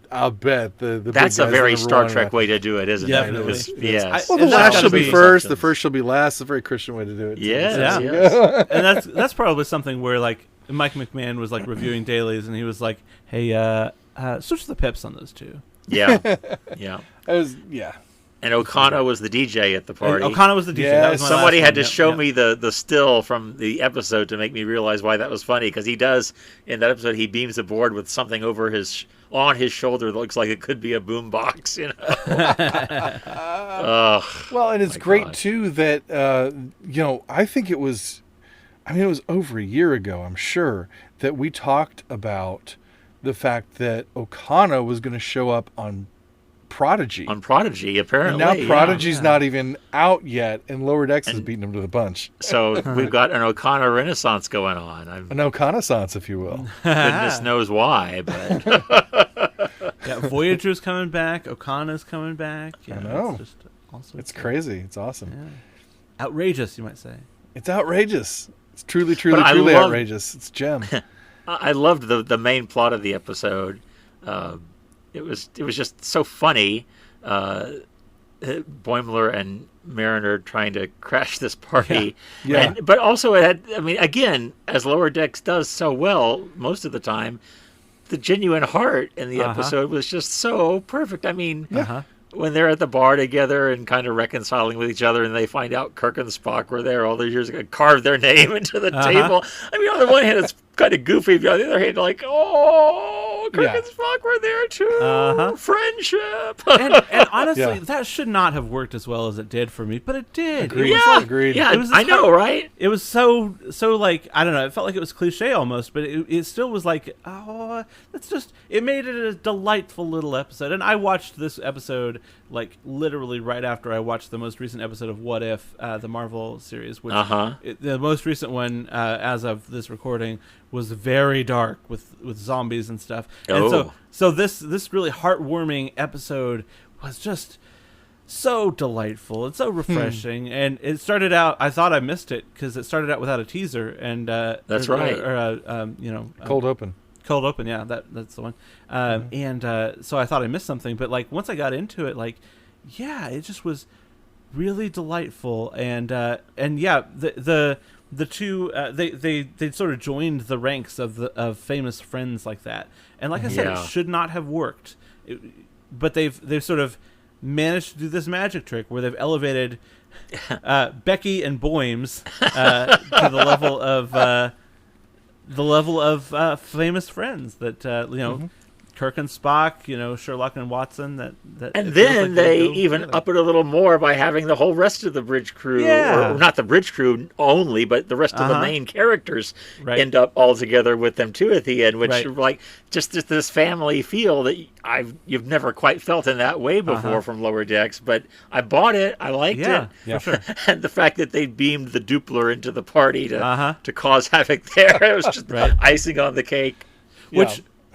the big That's a guy's very the number Star one. Trek way to do it, isn't Definitely. it? Yes. Well, the And that's last gotta shall be be first, the assumptions. first shall be last. It's a very Christian way to do it. too. Yes, Yeah. yes. And that's probably something where Mike McMahon was reviewing dailies, and he was like, "Hey, switch the pips on those two." Yeah. Yeah. Yeah. And Okana was the DJ at the party. Okana was the DJ. Yeah, That was my Somebody last had one. to show Yep. me the still from the episode to make me realize why that was funny, because he does in that episode he beams aboard with something over on his shoulder that looks like it could be a boombox, Well, and it's great God. too that I think it was over a year ago, I'm sure, that we talked about the fact that Okana was going to show up on Prodigy. On Prodigy, apparently. And now yeah. Prodigy's not even out yet, and Lower Decks is beating him to the punch. So we've got an Okana renaissance going on. An Okana-sance, if you will. Goodness knows why, but Yeah, Voyager's coming back. Okana's coming back. Yeah, I know. It's just also It's crazy. It's awesome. Yeah. Outrageous, you might say. It's outrageous. It's truly But I love- outrageous. It's gem. I loved the main plot of the episode. It was just so funny. Boimler and Mariner trying to crash this party. Yeah. But also it had, again, as Lower Decks does so well most of the time, the genuine heart in the episode was just so perfect. When they're at the bar together and kind of reconciling with each other, and they find out Kirk and Spock were there all those years ago, carved their name into the table. On the one hand, it's kind of goofy, but on the other hand, Kirk and Spock were there too. Friendship. And honestly, Yeah. that should not have worked as well as it did for me, but it did. Agreed. It was Yeah, Agreed. yeah, It was this I know, hard- right? It was so I don't know. It felt like it was cliche almost, but it still was it made it a delightful little episode. And I watched this episode literally right after I watched the most recent episode of What If, the Marvel series, which the most recent one as of this recording was very dark with zombies and stuff. And so this really heartwarming episode was just so delightful and so refreshing. And it started out, I thought I missed it because it started out without a teaser, and That's right. Cold open. Cold open, yeah, that's the one. And so I thought I missed something, but once I got into it, it just was really delightful, and yeah, the two they sort of joined the ranks of famous friends like that, and like I said, it should not have worked, but they've sort of managed to do this magic trick where they've elevated Becky and Boymes to the level of famous friends that Kirk and Spock, Sherlock and Watson. And then they even up it a little more by having the whole rest of the bridge crew, or not the bridge crew only, but the rest of the main characters end up all together with them too at the end, which like just this family feel that you've never quite felt in that way before from Lower Decks. But I bought it, I liked it, for sure. And the fact that they beamed the Doopler into the party to cause havoc there, it was just icing on the cake.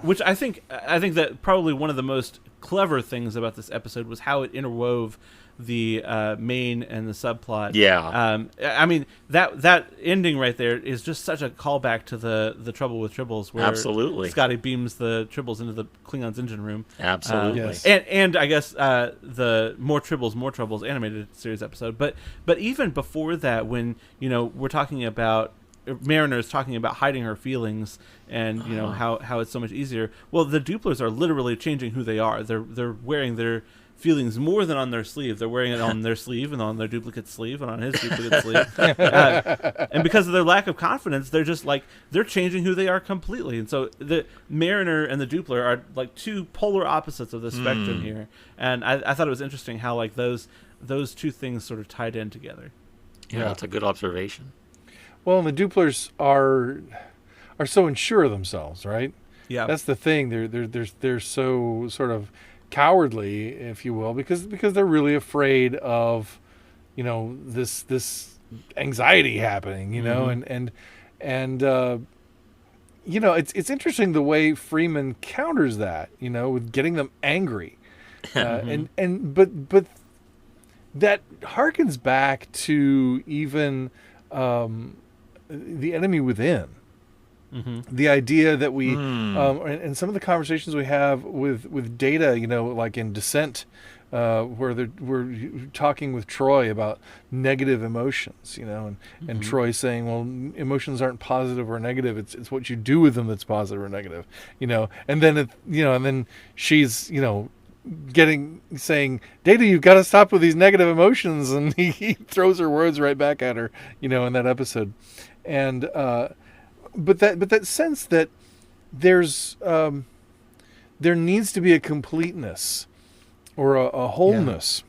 Which I think that probably one of the most clever things about this episode was how it interwove the main and the subplot. Yeah. I mean that ending right there is just such a callback to the Trouble with Tribbles, where absolutely Scotty beams the Tribbles into the Klingons' engine room. Absolutely. Yes. And I guess the More Troubles animated series episode, but even before that, when we're talking about Mariner's talking about hiding her feelings, and how it's so much easier. Well, the Dooplers are literally changing who they are. They're wearing their feelings more than on their sleeve. They're wearing it on their sleeve and on their duplicate sleeve and on his duplicate sleeve. And because of their lack of confidence, they're just like they're changing who they are completely. And so the Mariner and the Doopler are like two polar opposites of the spectrum here. And I thought it was interesting how like those two things sort of tied in together. Yeah, that's a good observation. Well, and the Dooplers are so unsure of themselves, right? Yeah, that's the thing. They're so sort of cowardly, if you will, because they're really afraid of, this anxiety happening, and it's interesting the way Freeman counters that, with getting them angry, but that harkens back to even the enemy within. The idea that we and some of the conversations we have with Data, like in Descent, where we're talking with Troy about negative emotions, and Troy saying, well, emotions aren't positive or negative, it's what you do with them that's positive or negative, and then and then she's saying, Data, you've got to stop with these negative emotions, and he throws her words right back at her, in that episode. And but that sense that there's there needs to be a completeness or a wholeness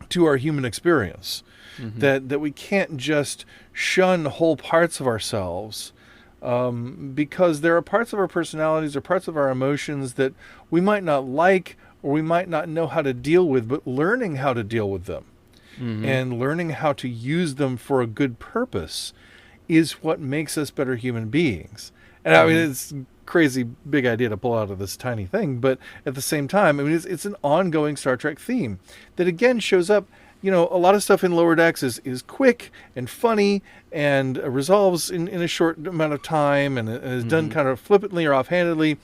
to our human experience, that we can't just shun whole parts of ourselves, because there are parts of our personalities or parts of our emotions that we might not like or we might not know how to deal with, but learning how to deal with them and learning how to use them for a good purpose is what makes us better human beings. And I mean, it's a crazy big idea to pull out of this tiny thing, but at the same time, I mean, it's an ongoing Star Trek theme that again shows up. A lot of stuff in Lower Decks is quick and funny and resolves in a short amount of time and is done kind of flippantly or offhandedly,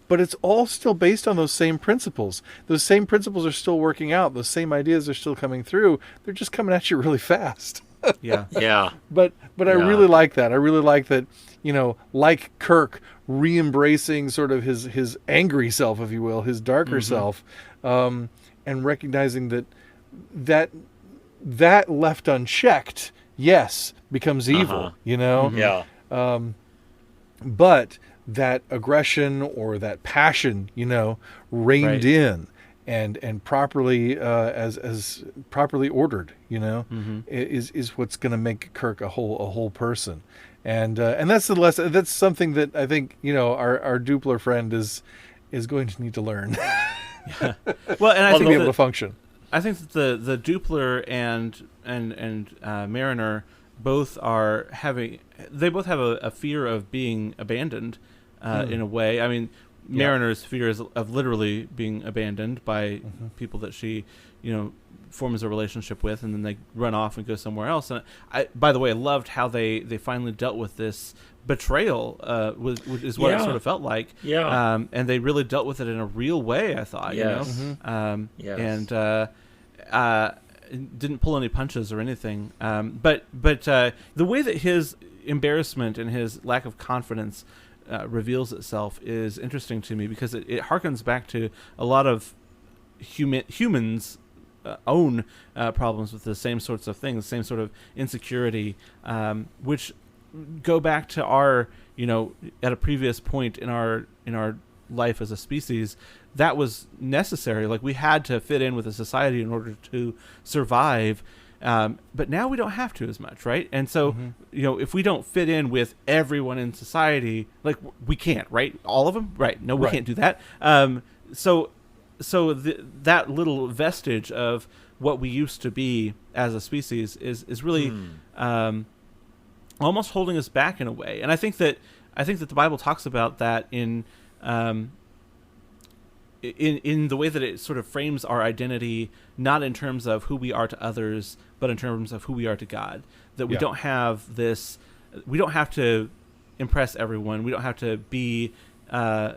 but it's all still based on those same principles. Those same principles are still working out. Those same ideas are still coming through. They're just coming at you really fast. Yeah. But I really like that. I really like that, like Kirk re-embracing sort of his angry self, if you will, his darker self, and recognizing that left unchecked, yes, becomes evil, Yeah. But that aggression or that passion, reined in and properly as properly ordered, is what's going to make Kirk a whole person, and that's the lesson. That's something that I think our Doopler friend is going to need to learn. Well, and I think to be able to function. I think that the Doopler and Mariner both have a fear of being abandoned in a way. I mean, Mariner's fear is of literally being abandoned by people that she, forms a relationship with, and then they run off and go somewhere else. And by the way, I loved how they finally dealt with this betrayal, which is what it sort of felt like. Yeah. And they really dealt with it in a real way, I thought. Yes. Yes. And didn't pull any punches or anything. But the way that his embarrassment and his lack of confidence reveals itself is interesting to me, because it harkens back to a lot of humans' own problems with the same sorts of things, same sort of insecurity, which go back to our, at a previous point in our life as a species, that was necessary. Like, we had to fit in with a society in order to survive. But now we don't have to as much, right? And so, if we don't fit in with everyone in society, like, we can't, right? All of them, right? No, we can't do that. So that little vestige of what we used to be as a species is really almost holding us back in a way. And I think that the Bible talks about that in the way that it sort of frames our identity, not in terms of who we are to others, but in terms of who we are to God. That we don't have this, we don't have to impress everyone. We don't have to be the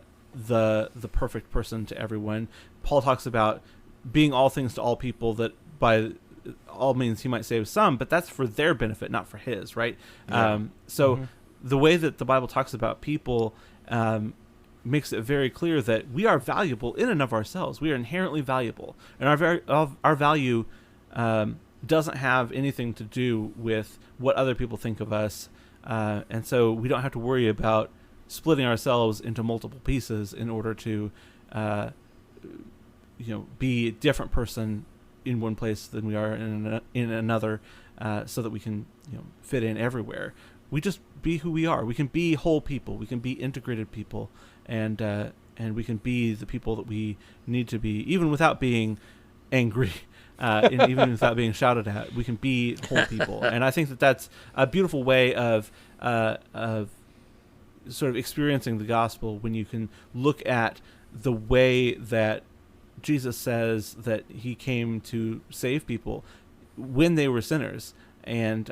perfect person to everyone. Paul talks about being all things to all people, that by all means he might save some, but that's for their benefit, not for his, right? The way that the Bible talks about people makes it very clear that we are valuable in and of ourselves. We are inherently valuable, and our value doesn't have anything to do with what other people think of us, and so we don't have to worry about splitting ourselves into multiple pieces in order to be a different person in one place than we are in another, so that we can fit in everywhere. We just be who we are. We can be whole people. We can be integrated people, and we can be the people that we need to be, even without being angry, and even without being shouted at. We can be whole people, and I think that that's a beautiful way of sort of experiencing the gospel, when you can look at the way that Jesus says that he came to save people when they were sinners, and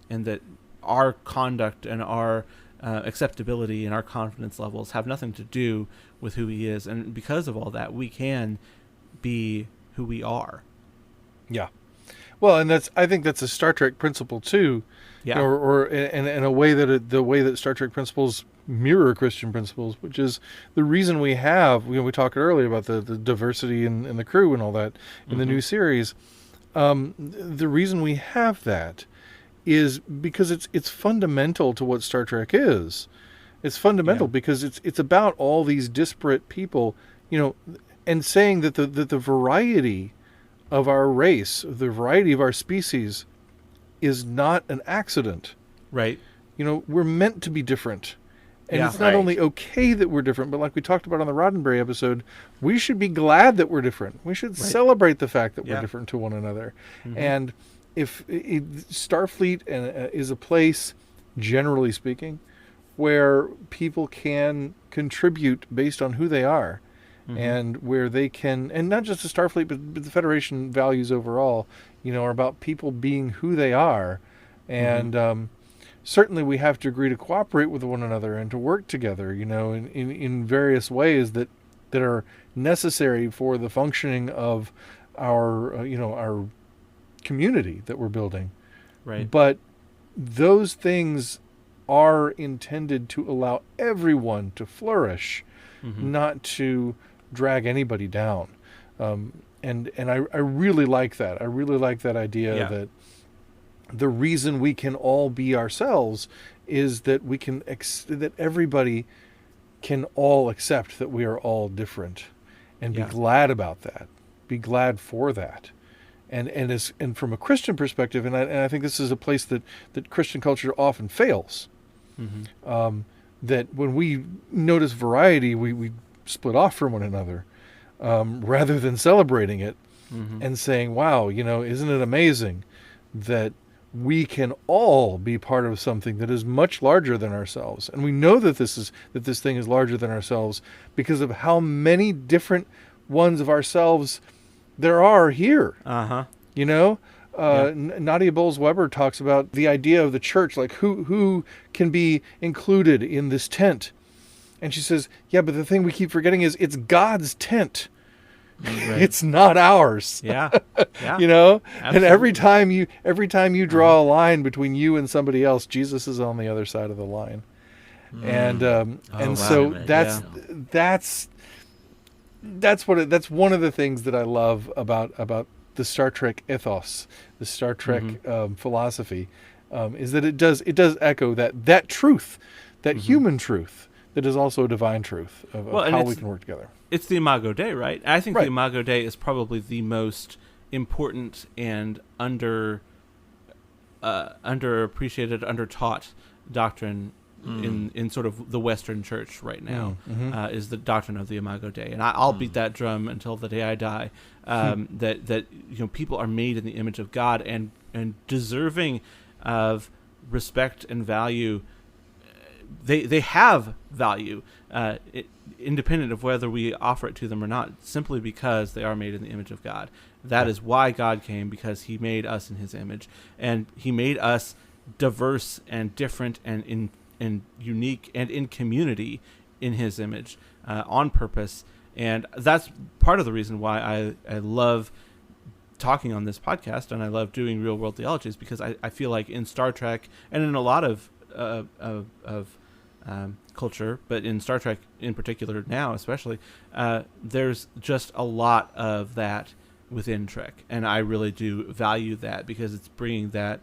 that our conduct and our acceptability and our confidence levels have nothing to do with who he is, and because of all that, we can be who we are. Yeah, well, and I think that's a Star Trek principle too. Yeah, or in a way that the way that Star Trek principles mirror Christian principles, which is the reason we have. We talked earlier about the diversity in the crew and all that in the new series. The reason we have that is because it's fundamental to what Star Trek is. It's fundamental because it's about all these disparate people, and saying that the variety of our race, the variety of our species, is not an accident. Right. We're meant to be different. And it's not only okay that we're different, but like we talked about on the Roddenberry episode, we should be glad that we're different. We should celebrate the fact that we're different to one another. And if Starfleet is a place, generally speaking, where people can contribute based on who they are, and where they can, and not just the Starfleet, but the Federation values overall, are about people being who they are. And certainly we have to agree to cooperate with one another and to work together, in various ways that are necessary for the functioning of our, our community that we're building. Right. But those things are intended to allow everyone to flourish, not to drag anybody down. And I really like that. I really like that idea that the reason we can all be ourselves is that we can that everybody can all accept that we are all different, and be glad about that. Be glad for that. And from a Christian perspective, and I think this is a place that Christian culture often fails. That when we notice variety, we split off from one another, rather than celebrating it and saying, "Wow, isn't it amazing that we can all be part of something that is much larger than ourselves?" And we know that this thing is larger than ourselves because of how many different ones of ourselves there are here. Nadia Bowles-Weber talks about the idea of the church, like who can be included in this tent. And she says, yeah, but the thing we keep forgetting is it's God's tent. Right. It's not ours. Yeah. Yeah. You know, and every Absolutely. time you draw a line between you and somebody else, Jesus is on the other side of the line. And wow. so Yeah. that's one of the things that I love about the Star Trek ethos, the Star Trek philosophy, is that it does echo that truth, that human truth that is also a divine truth of how we can work together. It's the Imago Dei, right? I think Right. the Imago Dei is probably the most important and underappreciated, undertaught doctrine in sort of the Western Church right now. Is the doctrine of the Imago Dei, and I'll beat that drum until the day I die. That people are made in the image of God and deserving of respect and value. They have value, independent of whether we offer it to them or not, simply because they are made in the image of God. That is why God came, because he made us in his image, and he made us diverse and different and unique and in community in his image, on purpose. And that's part of the reason why I love talking on this podcast and I love doing real world theology, is because I feel like in Star Trek and in a lot of culture, but in Star Trek in particular now especially, there's just a lot of that within Trek, and I really do value that, because it's bringing that,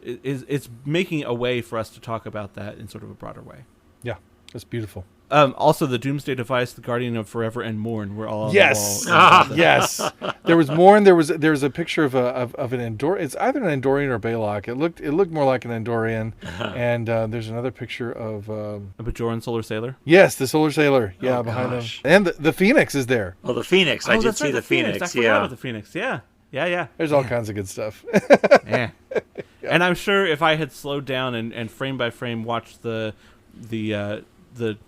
it's making a way for us to talk about that in sort of a broader way. Yeah, that's beautiful. Also, the Doomsday Device, the Guardian of Forever, and Mourn were all Yes, on the wall. yes. There was Mourn. There was a picture of an Andorian. It's either an Andorian or Balok. It looked more like an Andorian. And there's another picture of A Bajoran Solar Sailor. yes, the Solar Sailor. Yeah, Oh, behind gosh. him, and the Phoenix is there. Well, the Phoenix. I did that's see right, the Phoenix. I forgot about the Phoenix. Yeah. There's all kinds of good stuff. Yeah. And I'm sure if I had slowed down and frame by frame watched the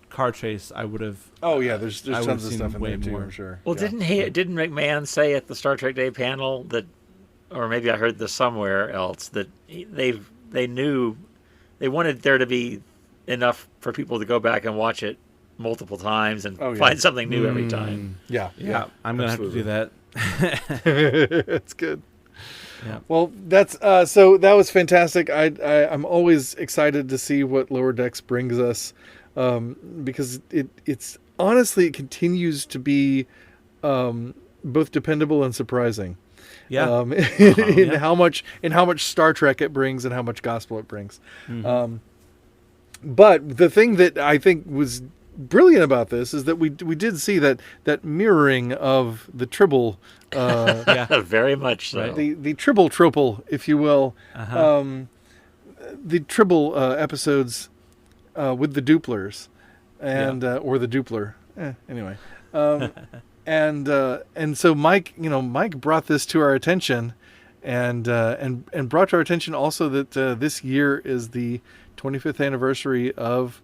car chase, I would have. Oh yeah, there's I would've tons of seen stuff in way there too. more. I'm sure. Well, Yeah. didn't McMahon say at the Star Trek Day panel that, or maybe I heard this somewhere else, that they knew they wanted there to be enough for people to go back and watch it multiple times and find something new every time. Yeah, Yeah, I'm gonna have to do that. That's good. Yeah. Well, that's so that was fantastic. I'm always excited to see what Lower Decks brings us, because it's honestly, it continues to be both dependable and surprising. Yeah. In how much Star Trek it brings and how much gospel it brings. But the thing that I think was brilliant about this is that we did see that mirroring of the Tribble, Very much so. Right. the Tribble, if you will, the Tribble episodes with the Dooplers, and or the Doopler. Anyway, and so Mike brought this to our attention, and brought to our attention also that this year is the 25th anniversary of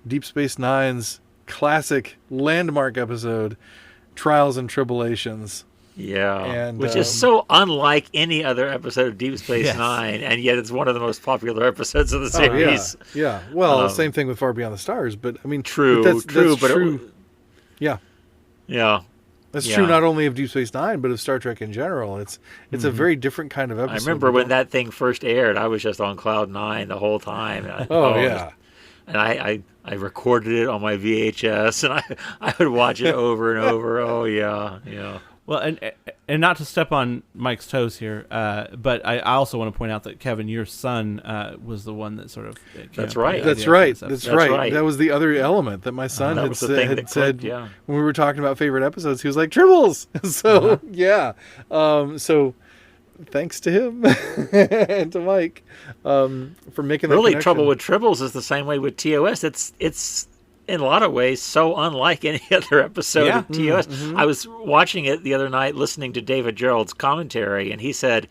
Deep Space Nine's classic landmark episode, Trials and Tribulations. Yeah, And, which is so unlike any other episode of Deep Space Nine, and yet it's one of the most popular episodes of the series. Yeah. Well, same thing with Far Beyond the Stars, but I mean, True, but that's but true. Yeah. That's Yeah. true not only of Deep Space Nine, but of Star Trek in general. It's a very different kind of I episode. remember when that thing first aired, I was just on cloud nine the whole time. And I recorded it on my VHS, and I would watch it over and over. Oh yeah. Well, and not to step on Mike's toes here, but I also want to point out that Kevin, your son, was the one that sort of. That's right. That's right. That was the other element that my son had said when we were talking about favorite episodes. He was like, Tribbles! So, so thanks to him and to Mike for making that really connection. Trouble with Tribbles is the same way with TOS. It's in a lot of ways so unlike any other episode of TOS. I was watching it the other night, listening to David Gerald's commentary, and he said,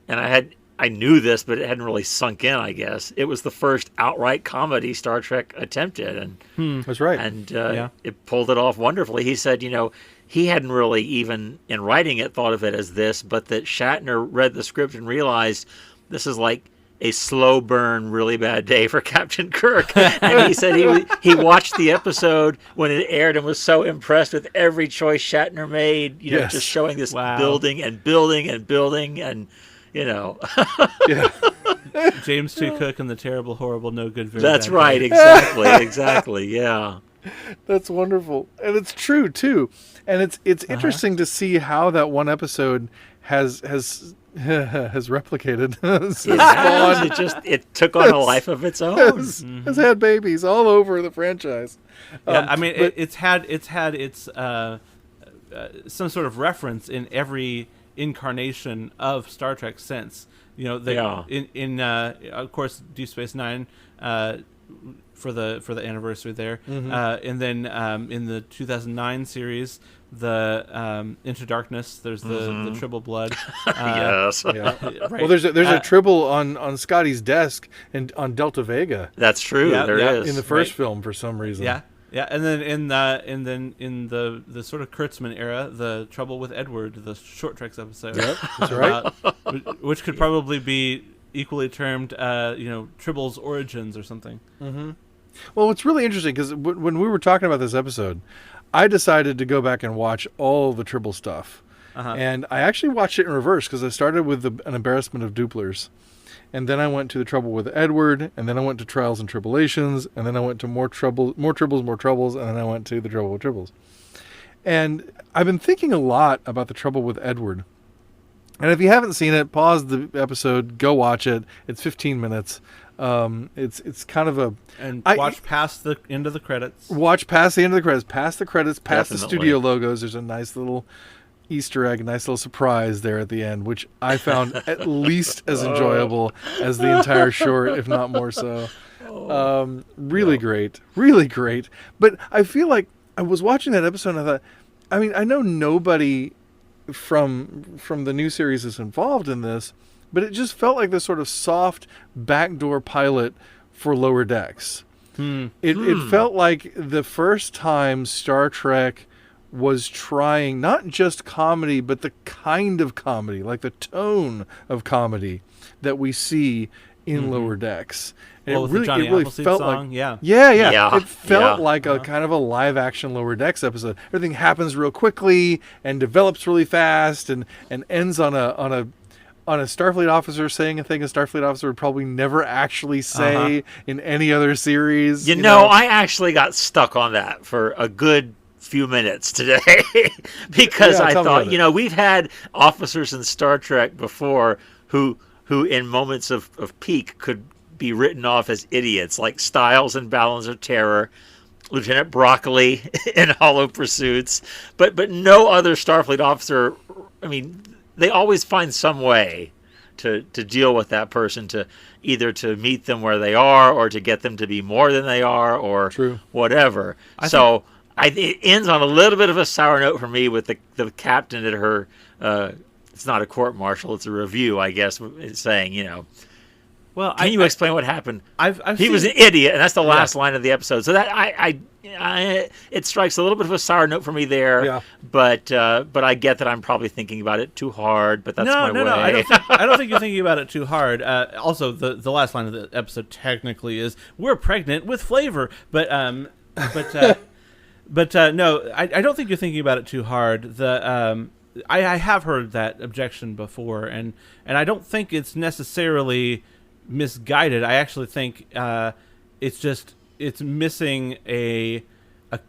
and I knew this, but it hadn't really sunk in, I guess. It was the first outright comedy Star Trek attempted, and That's right. And it pulled it off wonderfully. He said, he hadn't really even in writing it thought of it as this, but that Shatner read the script and realized this is like a slow burn, really bad day for Captain Kirk. And he said he watched the episode when it aired and was so impressed with every choice Shatner made. You know, Yes. just showing this Wow. building and building and building, and you know. Yeah. James T. Cook and the terrible, horrible, no good, very That's bad right. day. Exactly. Yeah. That's wonderful, and it's true too. And it's interesting to see how that one episode has replicated. It took on a life of its own. has had babies all over the franchise. Yeah, I mean, it's had its some sort of reference in every incarnation of Star Trek since. You know, in of course Deep Space Nine for the anniversary there, and then in the 2009 series, the Into Darkness. There's the Tribble blood. Yes. Yeah. Right. Well, there's a Tribble on Scotty's desk and on Delta Vega That's true. Yeah, There yeah. is. in the first Right. film for some reason. Yeah, yeah, and then in the sort of Kurtzman era, the Trouble with Edward, the Short Treks episode. Yep, that's right. Which could probably be equally termed, Tribble's origins or something. Well, it's really interesting because when we were talking about this episode, I decided to go back and watch all the Tribble stuff. And I actually watched it in reverse because I started with an Embarrassment of Dooplers. And then I went to the Trouble with Edward, and then I went to Trials and Tribulations, and then I went to more Tribbles, and then I went to the Trouble with Tribbles. And I've been thinking a lot about the Trouble with Edward. And if you haven't seen it, pause the episode, go watch it. It's 15 minutes. It's kind of a... And watch past the end of the credits. Watch past the end of the credits, past the Definitely. studio logos. There's a nice little Easter egg, a nice little surprise there at the end, which I found at least as enjoyable as the entire short, if not more so. Really great. But I feel like I was watching that episode and I thought, I mean, I know nobody from the new series is involved in this, but it just felt like this sort of soft backdoor pilot for Lower Decks. It felt like the first time Star Trek was trying not just comedy, but the kind of comedy, like the tone of comedy that we see in Lower Decks. And With the Johnny Appleseed felt song, like, yeah. Yeah. It felt like a kind of a live action Lower Decks episode. Everything happens real quickly and develops really fast and ends on a Starfleet officer saying a thing a Starfleet officer would probably never actually say in any other series. You know, I actually got stuck on that for a good few minutes today because I thought, we've had officers in Star Trek before who in moments of peak could be written off as idiots, like Styles in Balance of Terror, Lieutenant Broccoli in Hollow Pursuits, but no other Starfleet officer, I mean, they always find some way to deal with that person, to either to meet them where they are or to get them to be more than they are or whatever. It ends on a little bit of a sour note for me with the captain at her, it's not a court martial, it's a review, I guess, saying, Well, can you explain what happened? He was an seen- idiot, and that's the last line of the episode. So that it strikes a little bit of a sour note for me there. Yeah. But I get that I'm probably thinking about it too hard. But that's my way. No. I don't think you're thinking about it too hard. Also, the last line of the episode technically is "We're pregnant with flavor," but no, I don't think you're thinking about it too hard. I have heard that objection before, and I don't think it's necessarily misguided. I actually think it's missing a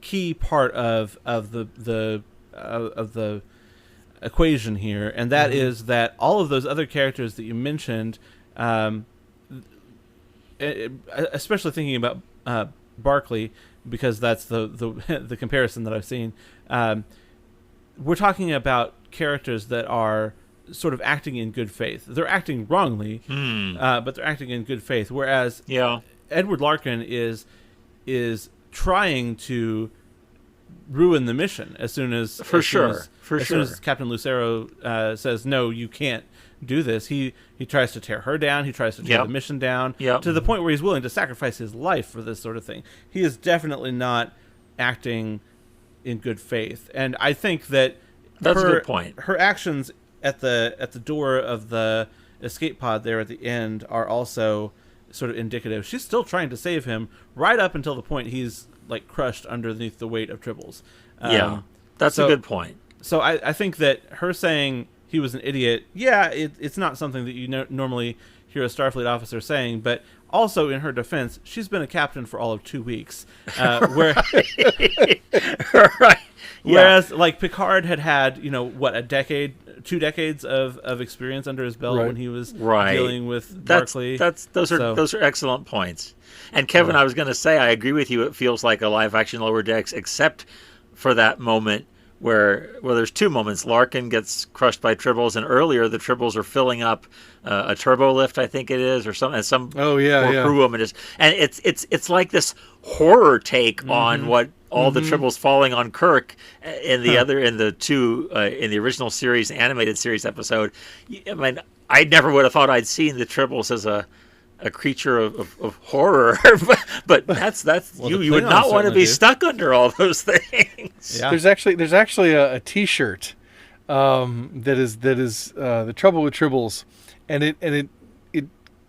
key part of the equation here, and that is that all of those other characters that you mentioned, especially thinking about Barclay, because that's the comparison that I've seen. We're talking about characters that are sort of acting in good faith. They're acting wrongly, but they're acting in good faith. Whereas Edward Larkin is trying to ruin the mission as soon as soon as Captain Lucero says no, you can't do this. He tries to tear her down. He tries to tear the mission down to the point where he's willing to sacrifice his life for this sort of thing. He is definitely not acting in good faith, and I think that's a good point. Her actions at the door of the escape pod there at the end are also sort of indicative. She's still trying to save him right up until the point he's like crushed underneath the weight of Tribbles. That's a good point. So I think that her saying he was an idiot, it's not something that you normally hear a Starfleet officer saying, but also in her defense, she's been a captain for all of 2 weeks. Right. Whereas, like, Picard had, a decade, 2 decades of experience under his belt when he was dealing with Barclay. Those are excellent points. And Kevin, I was going to say, I agree with you. It feels like a live action Lower Decks, except for that moment where there's 2 moments. Larkin gets crushed by Tribbles, and earlier the Tribbles are filling up a turbo lift, I think it is, or something. And some crew woman is, and it's like this horror take on what all the Tribbles falling on Kirk in the in the original series, animated series episode. I mean, I never would have thought I'd seen the Tribbles as a creature of horror, but that's you would not want to be stuck under all those things. Yeah. There's actually a T-shirt that is the Trouble with Tribbles, and it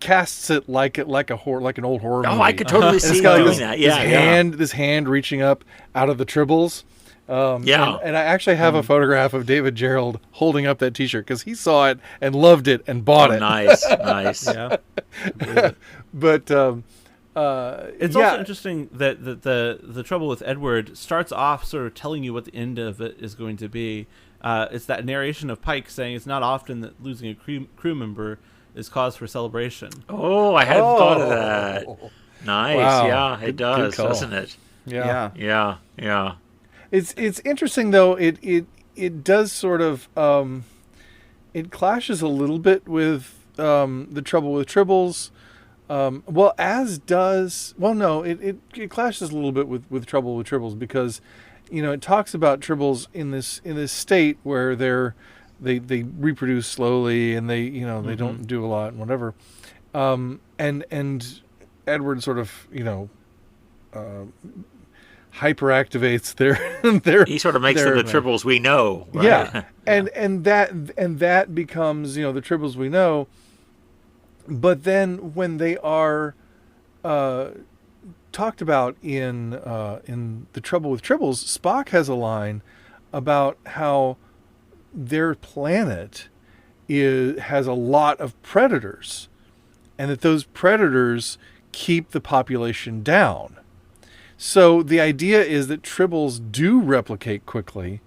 casts it like an old horror movie. Oh, I could totally see doing that. This hand reaching up out of the Tribbles. And I actually have a photograph of David Gerald holding up that T-shirt because he saw it and loved it and bought it. Nice. Yeah. But it's also interesting that the Trouble with Edward starts off sort of telling you what the end of it is going to be. It's that narration of Pike saying it's not often that losing a crew member is cause for celebration. Oh, I hadn't thought of that. Nice. Wow. Yeah, it does, doesn't it? Yeah. Yeah. It's interesting though. It does sort of it clashes a little bit with the Trouble with Tribbles. It clashes a little bit with Trouble with Tribbles because it talks about Tribbles in this state where they reproduce slowly and they don't do a lot and whatever. And Edward sort of hyperactivates their he sort of makes them the Tribbles we know, right? Yeah. and that becomes the Tribbles we know. But then when they are talked about in the Trouble with Tribbles, Spock has a line about how their planet has a lot of predators, and that those predators keep the population down. So the idea is that Tribbles do replicate quickly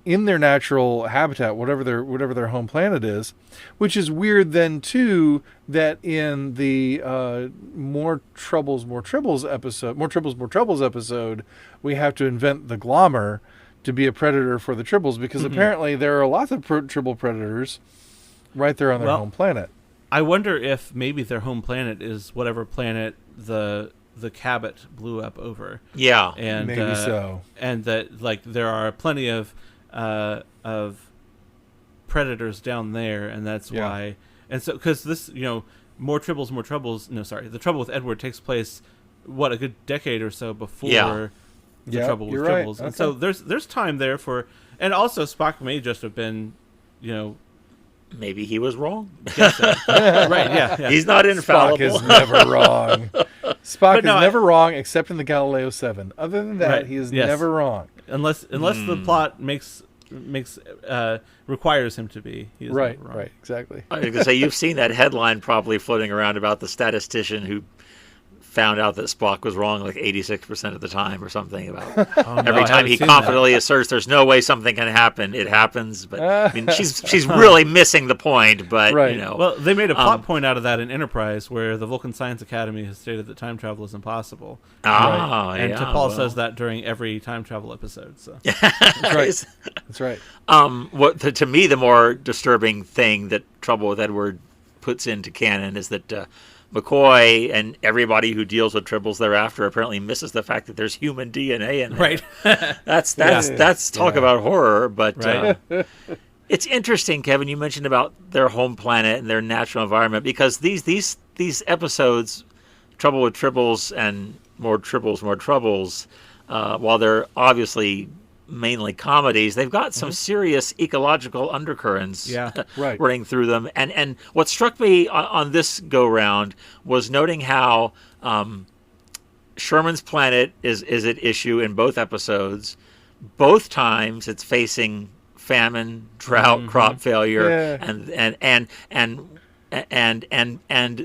in their natural habitat, whatever their home planet is, which is weird then too that in the More Troubles, More Troubles episode, we have to invent the Glommer to be a predator for the Tribbles because apparently there are lots of Tribble predators right there on their home planet. I wonder if maybe their home planet is whatever planet the Cabot blew up over. Yeah, and maybe so. And that there are plenty of predators down there, and that's why. And so because this More Tribbles, More Troubles. No, sorry, the Trouble with Edward takes place a good decade or so before the Trouble with Tribbles, and so there's time there for, and also Spock may just have been, maybe he was wrong. Right? Yeah. He's not infallible. Spock is never wrong. Spock is never wrong, except in the Galileo 7. Other than that, he is never wrong. Unless the plot requires him to be. He is right, never wrong. Right, exactly. I was going to say, you've seen that headline probably floating around about the statistician who found out that Spock was wrong like 86% of the time or something about every time he confidently asserts there's no way something can happen, it happens. But I mean, she's really missing the point. But well, they made a plot point out of that in Enterprise, where the Vulcan Science Academy has stated that time travel is impossible. And T'Pol says that during every time travel episode. So that's right. To me, the more disturbing thing that Trouble with Edward puts into canon is that McCoy and everybody who deals with Tribbles thereafter apparently misses the fact that there's human DNA in there. Right. That's talk about horror, but it's interesting, Kevin. You mentioned about their home planet and their natural environment because these episodes, Trouble with Tribbles and More Tribbles, More Troubles, while they're obviously mainly comedies, they've got some serious ecological undercurrents Right. running through them. And what struck me on this go-round was noting how Sherman's planet is at issue in both episodes. Both times it's facing famine, drought, crop failure, and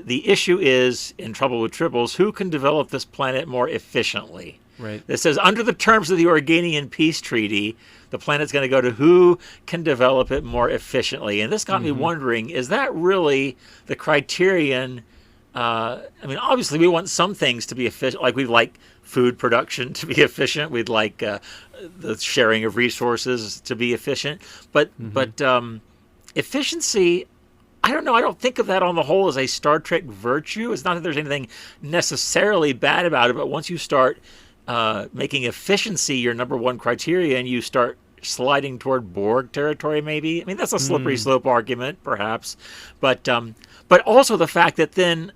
the issue is, in Trouble with Tribbles, who can develop this planet more efficiently. Right. It says, under the terms of the Organian Peace Treaty, the planet's going to go to who can develop it more efficiently. And this got me wondering, is that really the criterion? I mean, obviously we want some things to be efficient, like we like food production to be efficient. We'd like the sharing of resources to be efficient. But efficiency, I don't know. I don't think of that on the whole as a Star Trek virtue. It's not that there's anything necessarily bad about it, but once you start making efficiency your number one criteria and you start sliding toward Borg territory, maybe. I mean, that's a slippery slope argument, perhaps. But also the fact that then,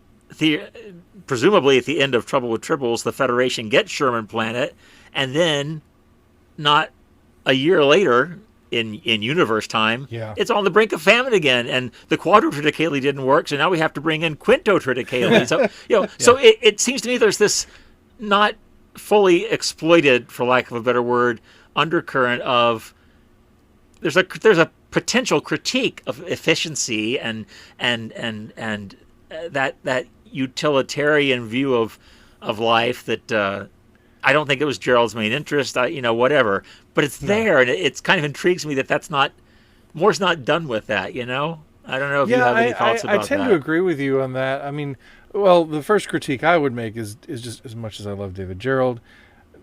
presumably at the end of Trouble with Tribbles, the Federation gets Sherman Planet, and then not a year later, in universe time, it's on the brink of famine again, and the quadrotriticale didn't work, so now we have to bring in quintotriticale. So, so it seems to me there's this not fully exploited, for lack of a better word, undercurrent of there's a potential critique of efficiency and that utilitarian view of life that I don't think it was Gerald's main interest, whatever. But it's there, and it's kind of intrigues me that that's not more's not done with that. I don't know if you have any thoughts about that. I tend to agree with you on that. I mean, well, the first critique I would make is just, as much as I love David Gerald,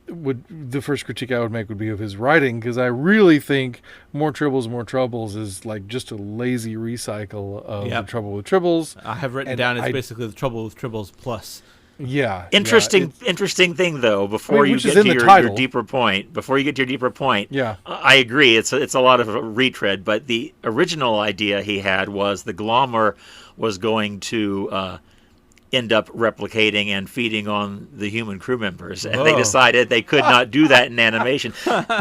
the first critique I would make would be of his writing, because I really think More Tribbles, More Troubles is like just a lazy recycle of The Trouble with Tribbles. I have written down it's basically The Trouble with Tribbles plus. Yeah. Interesting thing though. Before you get to your deeper point, I agree. It's a lot of a retread, but the original idea he had was the Glommer was going to end up replicating and feeding on the human crew members, and they decided they could not do that in animation.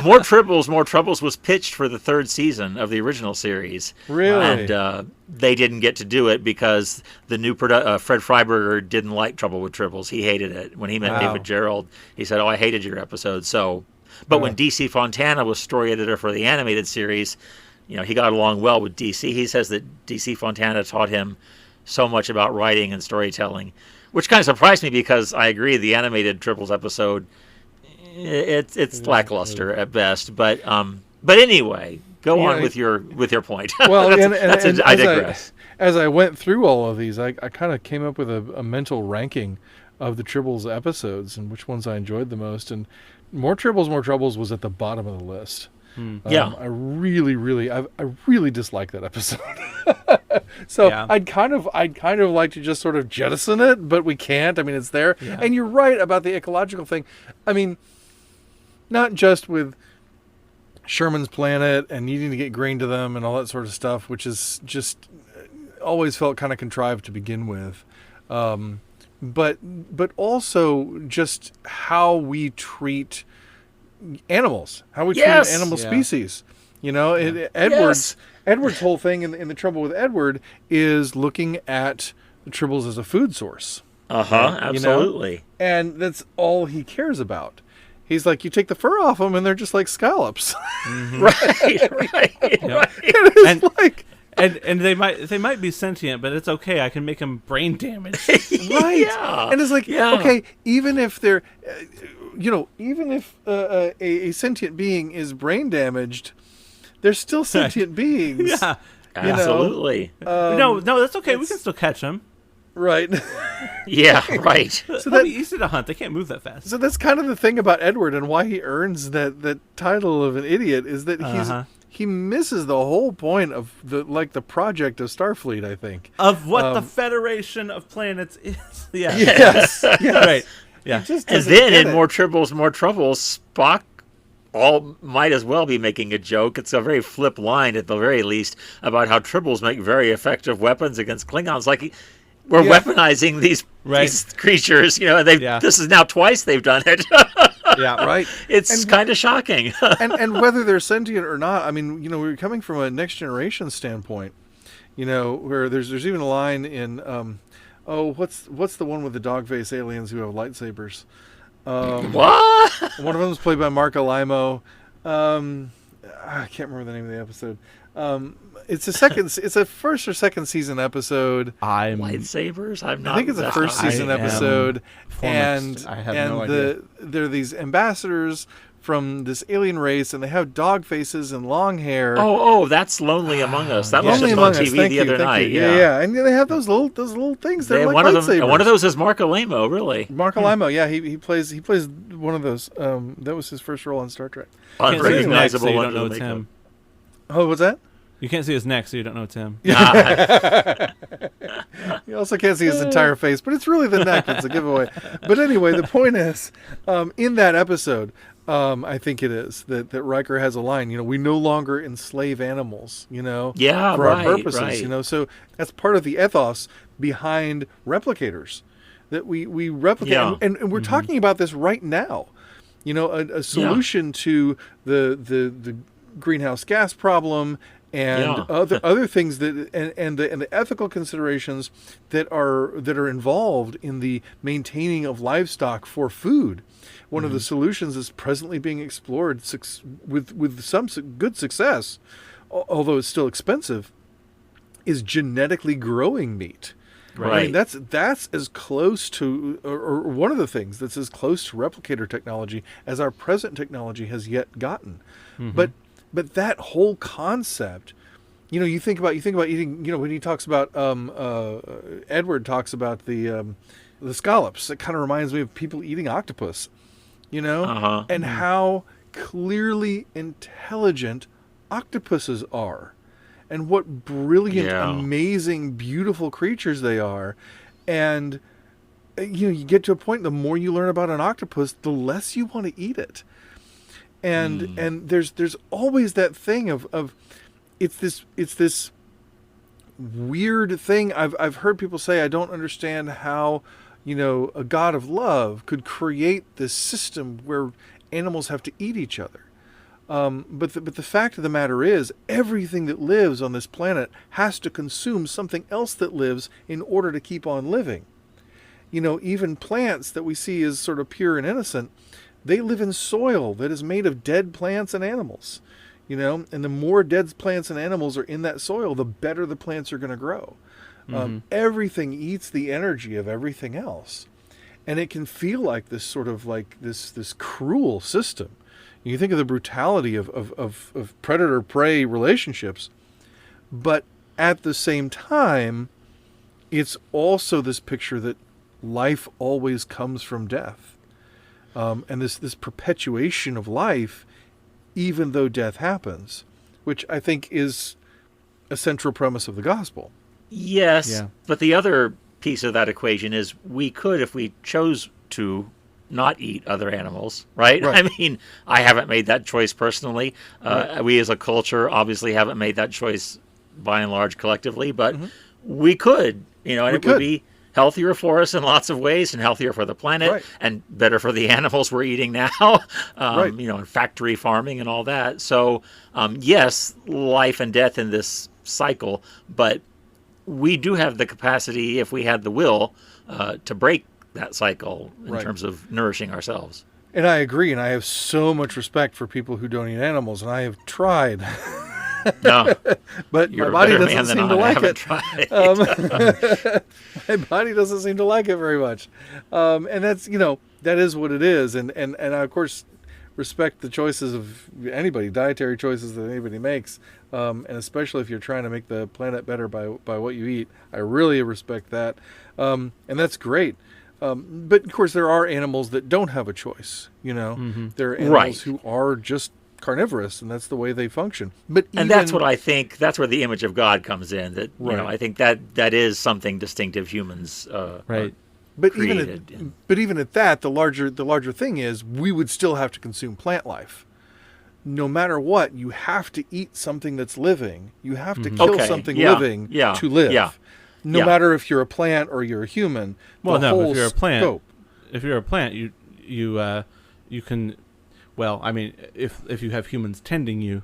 More Tribbles, More Troubles was pitched for the third season of the original series. Really? And they didn't get to do it because the new Fred Freiberger didn't like Trouble with Tribbles. He hated it. When he met David Gerald, he said, "Oh, I hated your episode." So, but when DC Fontana was story editor for the animated series, he got along well with DC. He says that DC Fontana taught him so much about writing and storytelling, which kind of surprised me because I agree the animated Tribbles episode it's lackluster at best. But anyway, go on with your point. Well, I digress. As I went through all of these, I kind of came up with a mental ranking of the Tribbles episodes and which ones I enjoyed the most. And More Tribbles, More Troubles was at the bottom of the list. I really dislike that episode. So I'd kind of like to just sort of jettison it, but we can't. I mean, it's there. Yeah. And you're right about the ecological thing. I mean, not just with Sherman's planet and needing to get grain to them and all that sort of stuff, which is just always felt kind of contrived to begin with. But also just how we treat animals, how we treat an animal species. Edward's whole thing in The Trouble with Edward is looking at the Tribbles as a food source. Absolutely. And that's all he cares about. He's like, you take the fur off them and they're just like scallops. Right. And they might be sentient, but it's okay. I can make them brain damaged. Right. Yeah. And it's like, okay, even if they're, even if a sentient being is brain damaged, they're still sentient beings. Yeah. Absolutely. No, that's okay. We can still catch them. Right. Yeah, right. So that'd be easy to hunt. They can't move that fast. So that's kind of the thing about Edward and why he earns that title of an idiot is that he misses the whole point of the project of Starfleet, I think. Of what the Federation of Planets is. Yeah. Yes. Right. Yeah. And then in More Tribbles, More Troubles, Spock might as well be making a joke. It's a very flip line at the very least about how Tribbles make very effective weapons against Klingons. Like we're weaponizing these creatures, and this is now twice they've done it. Yeah. right? It's kind of shocking. And whether they're sentient or not, I mean, we're coming from a next generation standpoint, where there's even a line in, what's the one with the dog face aliens who have lightsabers? What? One of them is played by Mark Alimo. I can't remember the name of the episode. It's a first or second season episode. Lightsabers? I think it's a first season episode, and I have no idea. There are these ambassadors from this alien race, and they have dog faces and long hair. Oh, that's Lonely Among Us. That was Lonely just on Among Us. TV Thank the you, other thank night. you. Yeah, and they have those little things. They're like lightsabers. One of those is Mark Alamo, really. Mark Alimo, yeah, he plays one of those. That was his first role on Star Trek. Unrecognizable. You don't know it's him. Oh, what's that? You can't see his neck, so you don't know it's him. You also can't see his entire face, but it's really the neck that's a giveaway. But anyway, the point is, in that episode, I think it is that Riker has a line. We no longer enslave animals. Yeah, for our purposes. Right. So that's part of the ethos behind replicators, that we replicate, and we're talking about this right now. A solution to the greenhouse gas problem. And other things that and the ethical considerations that are involved in the maintaining of livestock for food. One of the solutions is presently being explored with some good success, although it's still expensive, is genetically growing meat. Right. I mean, that's as close to, or one of the things that's as close to replicator technology as our present technology has yet gotten. But that whole concept, you think about eating. When he talks about Edward talks about the scallops, it kind of reminds me of people eating octopus, and how clearly intelligent octopuses are, and what brilliant, amazing, beautiful creatures they are, and you get to a point. The more you learn about an octopus, the less you want to eat it. And there's always that thing of it's this weird thing. I've heard people say, I don't understand how a God of love could create this system where animals have to eat each other. But the fact of the matter is, everything that lives on this planet has to consume something else that lives in order to keep on living. Even plants that we see as sort of pure and innocent, they live in soil that is made of dead plants and animals, and the more dead plants and animals are in that soil, the better the plants are going to grow. Everything eats the energy of everything else. And it can feel like this sort of like this cruel system. You think of the brutality of predator-prey relationships, but at the same time, it's also this picture that life always comes from death. And this perpetuation of life, even though death happens, which I think is a central premise of the gospel. Yes, but the other piece of that equation is we could, if we chose to, not eat other animals, right? I mean, I haven't made that choice personally. We as a culture obviously haven't made that choice by and large collectively, but we could, and it would be healthier for us in lots of ways, and healthier for the planet, and better for the animals we're eating now, and factory farming and all that. So, yes, life and death in this cycle, but we do have the capacity, if we had the will, to break that cycle in terms of nourishing ourselves. And I agree, and I have so much respect for people who don't eat animals, and I have tried. No, but my body doesn't seem to like it. My body doesn't seem to like it very much, and that's that is what it is, and I of course respect the choices of anybody, dietary choices that anybody makes, and especially if you're trying to make the planet better by what you eat. I really respect that, and that's great. But of course, there are animals that don't have a choice. There are animals who are just carnivorous, and that's the way they function. And that's what I think. That's where the image of God comes in. That I think that is something distinctive humans. But created. even at that, the larger thing is we would still have to consume plant life. No matter what, you have to eat something that's living. You have to kill something living to live. No matter if you're a plant or you're a human. Well, no, if you're a plant, you you can, well, I mean, if you have humans tending you,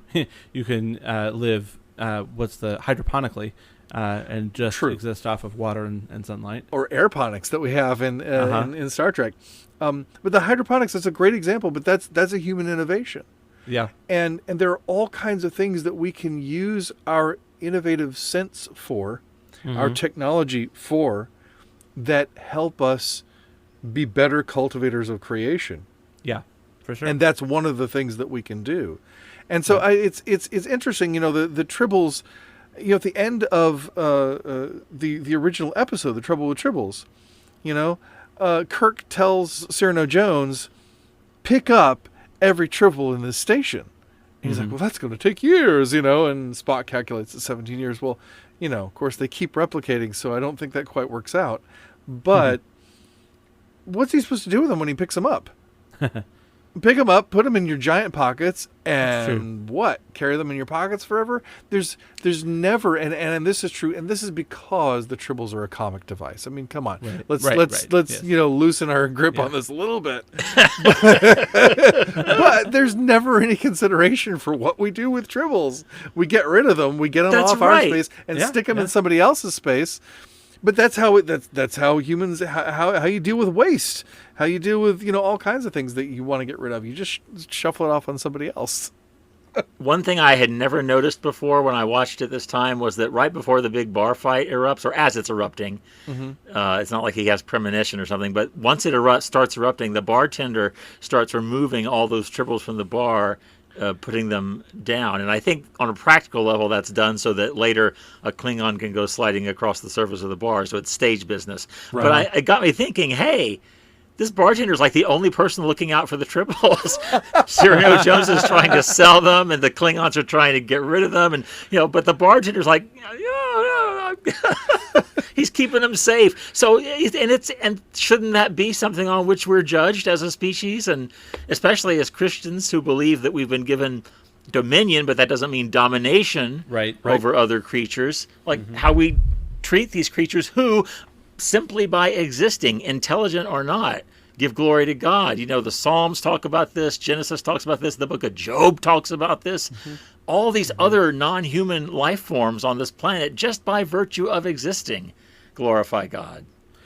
you can live hydroponically, and just True. exist off of water and sunlight. Or airponics that we have in Star Trek. But the hydroponics, that's a great example, but that's a human innovation. Yeah. And there are all kinds of things that we can use our innovative sense for, our technology for, that help us be better cultivators of creation. Yeah, for sure. And that's one of the things that we can do. And so it's interesting, the Tribbles, at the end of the original episode, The Trouble with Tribbles, Kirk tells Cyrano Jones, pick up every Tribble in this station. And he's like, well, that's going to take years, and Spock calculates at 17 years. Well, of course they keep replicating, so I don't think that quite works out. But what's he supposed to do with them when he picks them up? Pick them up, put them in your giant pockets, and what? Carry them in your pockets forever? There's never, and this is true, and this is because the Tribbles are a comic device. I mean, come on, let's yes. loosen our grip on this a little bit. But there's never any consideration for what we do with Tribbles. We get rid of them, we get them off our space, and stick them in somebody else's space. But that's how that's how humans how you deal with waste, how you deal with all kinds of things that you want to get rid of. You just shuffle it off on somebody else. One thing I had never noticed before when I watched it this time was that right before the big bar fight erupts, or as it's erupting, it's not like he has premonition or something, but once it starts erupting, the bartender starts removing all those Tribbles from the bar, putting them down. And I think on a practical level that's done so that later a Klingon can go sliding across the surface of the bar, so it's stage business. Right. But it got me thinking, hey, this bartender's like the only person looking out for the Tribbles. Cyrano Jones is trying to sell them, and the Klingons are trying to get rid of them, and but the bartender's like, he's keeping them safe. So, and shouldn't that be something on which we're judged as a species, and especially as Christians who believe that we've been given dominion, but that doesn't mean domination over other creatures, like how we treat these creatures who, simply by existing, intelligent or not, give glory to God. The Psalms talk about this, Genesis talks about this, the book of Job talks about this. All these other non-human life forms on this planet, just by virtue of existing, glorify God.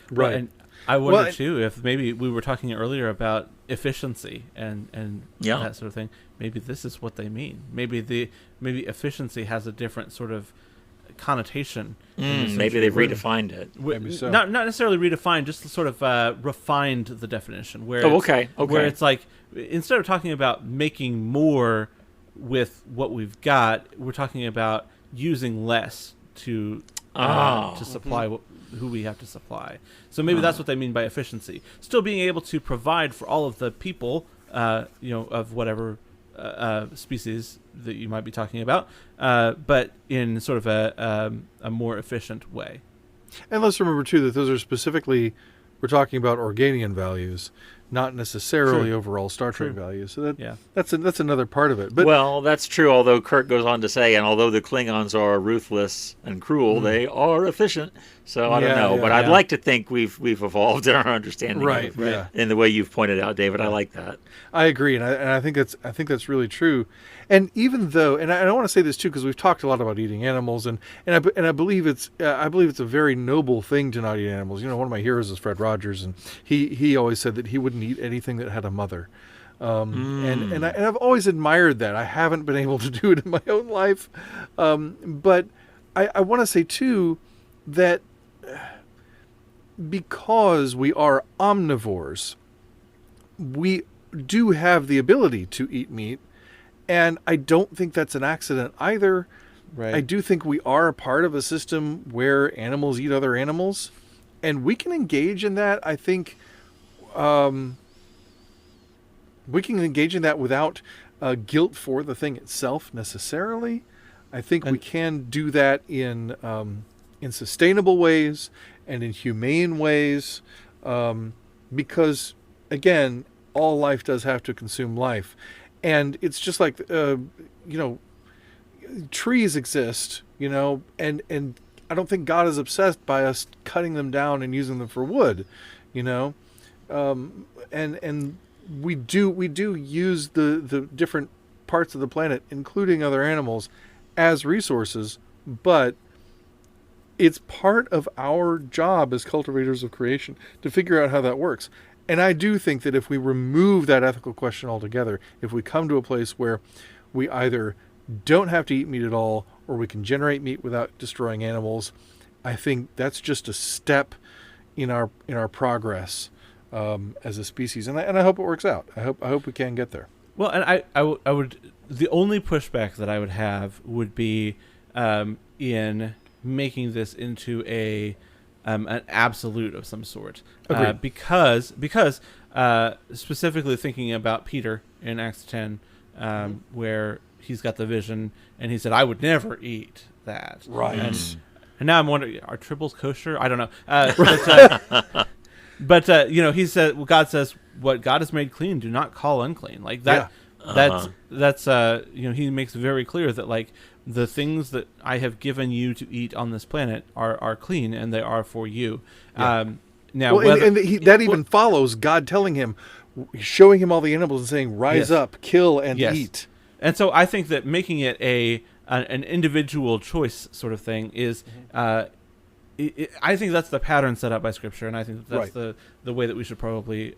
Right. And I wonder, too, if maybe we were talking earlier about efficiency and that sort of thing. Maybe this is what they mean. Maybe efficiency has a different sort of connotation. Maybe they've redefined it. Maybe so. Not necessarily redefined, just sort of refined the definition. Where where it's like, instead of talking about making more with what we've got, we're talking about using less to supply who we have to supply. So maybe that's what they mean by efficiency. Still being able to provide for all of the people, of whatever species that you might be talking about, but in sort of a more efficient way. And let's remember too that those are specifically, we're talking about Organian values, not necessarily overall Star Trek values. So that's another part of it. But well, that's true. Although Kirk goes on to say, and although the Klingons are ruthless and cruel, they are efficient. So I don't know, but I'd like to think we've evolved in our understanding of it, in the way you've pointed out, David. I like that. I agree, and I think that's really true. And even though, and I want to say this too, because we've talked a lot about eating animals, and I believe it's a very noble thing to not eat animals. One of my heroes is Fred Rogers, and he always said that he wouldn't eat anything that had a mother. And I've always admired that. I haven't been able to do it in my own life, but I want to say too that because we are omnivores, we do have the ability to eat meat, and I don't think that's an accident either. Right. I do think we are a part of a system where animals eat other animals, and we can engage in that. I think we can engage in that without guilt for the thing itself necessarily. I think we can do that in sustainable ways and in humane ways, because again, all life does have to consume life. And it's just like, trees exist, and I don't think God is obsessed by us cutting them down and using them for wood, and we do use the different parts of the planet, including other animals, as resources, but it's part of our job as cultivators of creation to figure out how that works. And I do think that if we remove that ethical question altogether, if we come to a place where we either don't have to eat meat at all, or we can generate meat without destroying animals, I think that's just a step in our progress as a species. And I hope it works out. I hope we can get there. Well, and I would, the only pushback that I would have would be in making this into an absolute of some sort, because specifically thinking about Peter in Acts 10, where he's got the vision and he said, "I would never eat that." Right. And now I'm wondering, are Tribbles kosher? I don't know. But he said, well, God says, "What God has made clean, do not call unclean." Like that. Yeah. That's he makes very clear that like the things that I have given you to eat on this planet are clean and they are for you. Yeah. Now, that even follows God telling him, showing him all the animals and saying, "Rise up, kill, and eat." And so I think that making it an individual choice sort of thing is, I think that's the pattern set up by Scripture, and I think that's the way that we should probably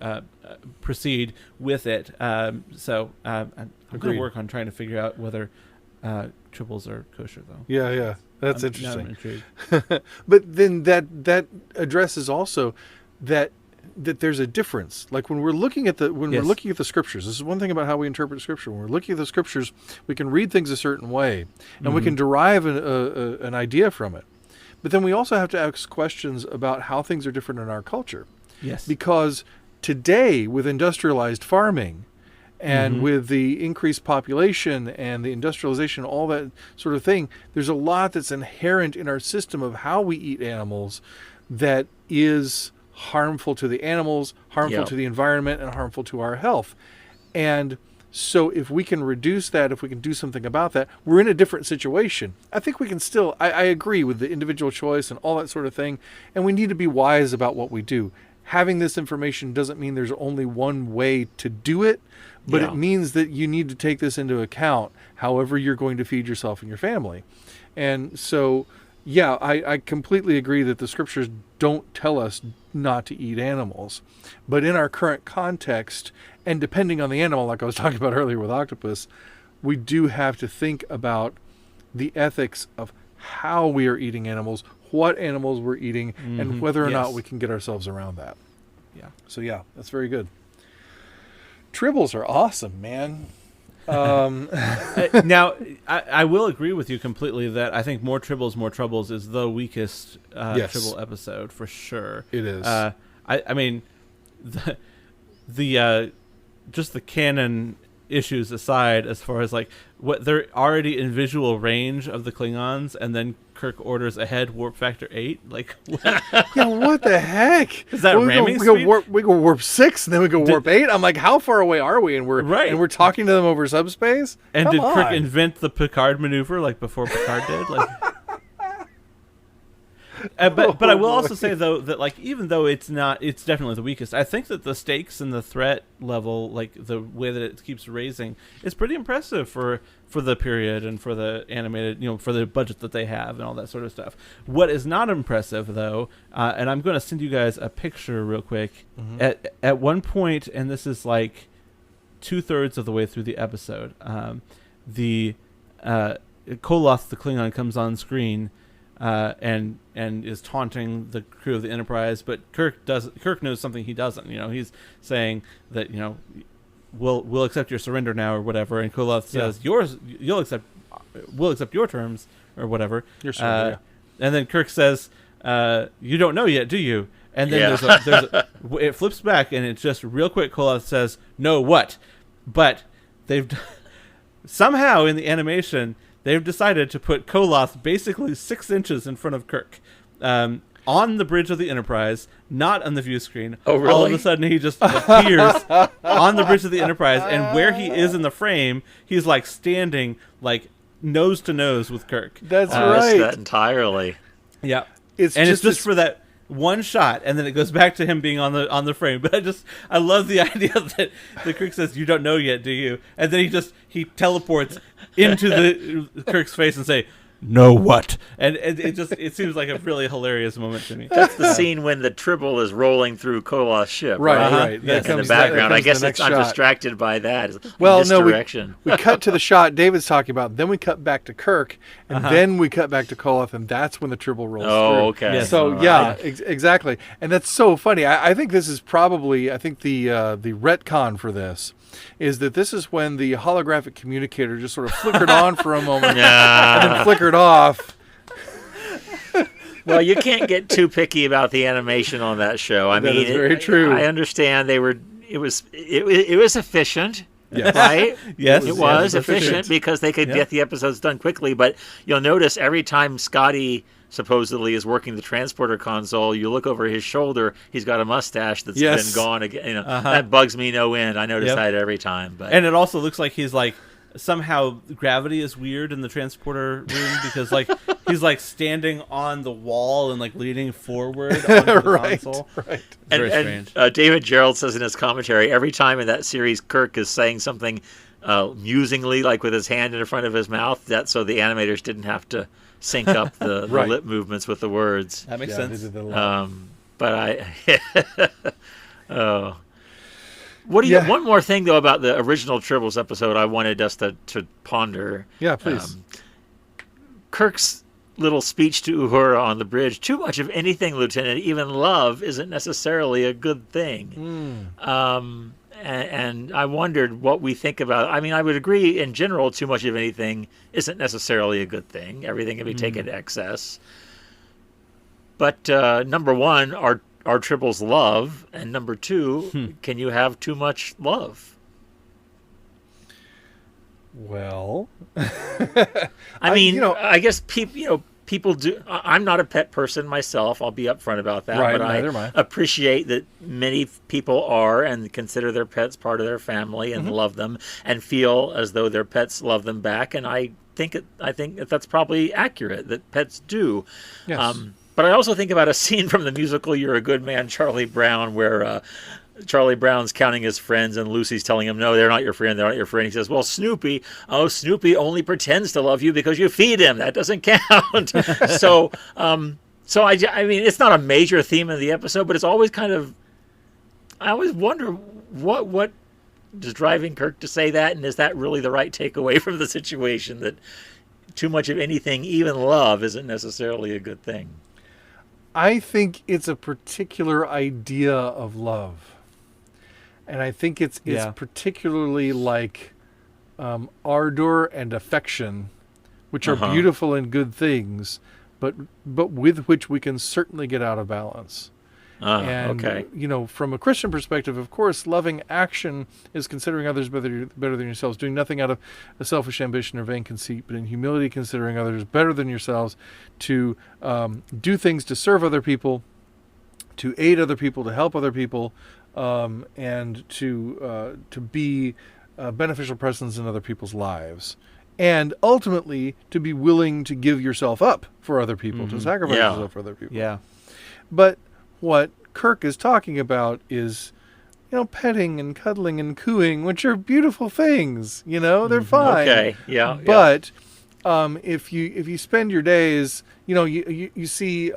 proceed with it. So I'm going to work on trying to figure out whether Tribbles are kosher, though. Yeah, that's interesting. I'm intrigued. But then that addresses also that there's a difference. Like when we're looking at we're looking at the Scriptures, this is one thing about how we interpret Scripture. When we're looking at the Scriptures, we can read things a certain way, and we can derive an idea from it. But then we also have to ask questions about how things are different in our culture. Yes. Because today, with industrialized farming and with the increased population and the industrialization, all that sort of thing, there's a lot that's inherent in our system of how we eat animals that is harmful to the animals, harmful to the environment, and harmful to our health. And so if we can reduce that, if we can do something about that, we're in a different situation. I think we can still, I agree with the individual choice and all that sort of thing, and we need to be wise about what we do. Having this information doesn't mean there's only one way to do it, but it means that you need to take this into account however you're going to feed yourself and your family. And so, I completely agree that the Scriptures don't tell us not to eat animals. But in our current context, and depending on the animal, like I was talking about earlier with octopus, we do have to think about the ethics of how we are eating animals, what animals we're eating, and whether or not we can get ourselves around that. Yeah. So that's very good. Tribbles are awesome, man. Now, I will agree with you completely that I think More Tribbles, More Troubles is the weakest Tribble episode for sure. It is. I mean, the just the canon issues aside, as far as like what they're already in visual range of the Klingons, and then Kirk orders ahead warp factor 8. Like, what? What the heck? Is that ramming speed? We go warp 6, and then we go warp 8. I'm like, how far away are we? And we're talking to them over subspace. And did Kirk invent the Picard maneuver like before Picard did? Like. But I will also say though that like even though it's definitely the weakest, I think that the stakes and the threat level, like the way that it keeps raising, is pretty impressive for the period and for the animated, for the budget that they have and all that sort of stuff. What is not impressive though, and I'm going to send you guys a picture real quick. At one point, and this is like 2/3 of the way through the episode, the Koloth the Klingon comes on screen. And is taunting the crew of the Enterprise, but Kirk knows something he doesn't. He's saying that we'll accept your surrender now or whatever, and Koloth says we'll accept your terms or whatever. Your surrender, and then Kirk says, "You don't know yet, do you?" And then it flips back, and it's just real quick. Koloth says, "No, what?" But they've somehow in the animation. They've decided to put Koloth basically 6 inches in front of Kirk on the bridge of the Enterprise, not on the view screen. Oh, really? All of a sudden, he just appears on the bridge of the Enterprise, and where he is in the frame, he's like standing like nose to nose with Kirk. That's I right. missed that entirely. Yeah, It's just for that one shot, and then it goes back to him being on the frame. But I love the idea that the Kirk says, "You don't know yet, do you?" And then he teleports into the Kirk's face and say, "Know what?" And it seems like a really hilarious moment to me. That's the scene when the Tribble is rolling through Koloth's ship, Right. Right. That in the comes- background. that I comes guess the next I'm shot. distracted by that. Well, no, Misdirection. we cut to the shot David's talking about. Then we cut back to Kirk, and then we cut back to Koloth, and that's when the Tribble rolls through. Oh, okay. Yes. So All yeah, right. exactly, and that's so funny. I think this is probably the retcon for this is that this is when the holographic communicator just sort of flickered on for a moment and then flickered off. Well, you can't get too picky about the animation on that show. I That mean, is very true. I understand it was efficient. Yes. Right? Yes. It was it's efficient. efficient because they could Yeah. get the episodes done quickly. But you'll notice every time Scotty supposedly is working the transporter console, you look over his shoulder, he's got a mustache that's Yes. been gone again. That bugs me no end. I notice Yep. that every time. But And it also looks like he's like somehow gravity is weird in the transporter room because like he's like standing on the wall and like leaning forward onto the Right, console. right. It's very strange. David Gerald says in his commentary, every time in that series Kirk is saying something musingly, like with his hand in front of his mouth, that's so the animators didn't have to sync up the Right. lip movements with the words. That makes Yeah, sense. they did that a lot. But oh. What do you? Yeah. One more thing though about the original Tribbles episode, I wanted us to ponder. Yeah, please. Kirk's little speech to Uhura on the bridge. Too much of anything, Lieutenant, even love, isn't necessarily a good thing. And I wondered what we think about. I mean, I would agree in general, too much of anything isn't necessarily a good thing. Everything can be taken to excess. But number one, are Tribbles love? And number two, can you have too much love? Well, I mean, you know- I guess people do. I'm not a pet person myself. I'll be upfront about that. Right, but neither am I. appreciate that many people are and consider their pets part of their family and love them and feel as though their pets love them back. And I think that that's probably accurate that pets do. yes. But I also think about a scene from the musical "You're a Good Man, Charlie Brown," where Charlie Brown's counting his friends, and Lucy's telling him, "No, they're not your friend. They're not your friend." He says, "Well, Snoopy Snoopy only pretends to love you because you feed him. That doesn't count." So I mean, it's not a major theme of the episode, but it's always kind of. I always wonder what is driving Kirk to say that, and is that really the right takeaway from the situation? That too much of anything, even love, isn't necessarily a good thing. I think it's a particular idea of love. And I think it's Yeah. particularly like ardor and affection, which are Uh-huh. beautiful and good things, but with which we can certainly get out of balance. And, Okay. from a Christian perspective, of course, loving action is considering others better than yourselves, doing nothing out of a selfish ambition or vain conceit, but in humility considering others better than yourselves, to do things to serve other people, to aid other people, to help other people, and to be a beneficial presence in other people's lives. And ultimately, to be willing to give yourself up for other people, to sacrifice Yeah. yourself for other people. Yeah. But what Kirk is talking about is, petting and cuddling and cooing, which are beautiful things. They're fine. Okay. Yeah. But if you spend your days, you see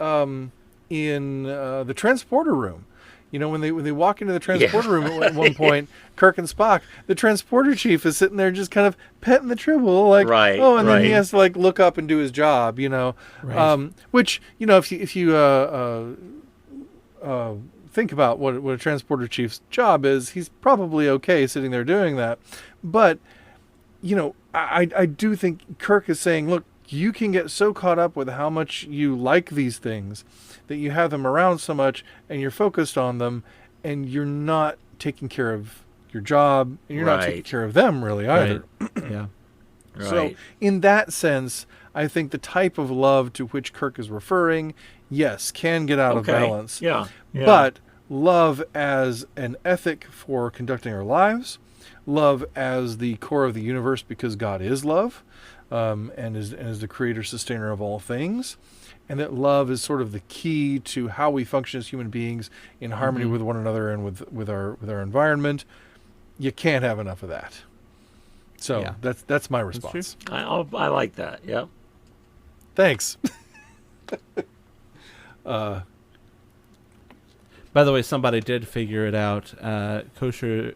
in the transporter room, when they walk into the transporter room at one point, Kirk and Spock, the transporter chief is sitting there just kind of petting the Tribble, like, Right, oh, and then he right. has to like look up and do his job, Right. which if you think about what a transporter chief's job is, he's probably okay sitting there doing that. But I do think Kirk is saying, look, you can get so caught up with how much you like these things that you have them around so much and you're focused on them and you're not taking care of your job and you're not taking Right. care of them really either. Yeah. So Right. in that sense, I think the type of love to which Kirk is referring, yes, can get out of balance. Yeah. But love as an ethic for conducting our lives, love as the core of the universe because God is love, and is the creator, sustainer of all things, and that love is sort of the key to how we function as human beings in harmony with one another and with our environment. You can't have enough of that. So that's my response. I like that. Yep. Thanks. By the way, somebody did figure it out. Kosher.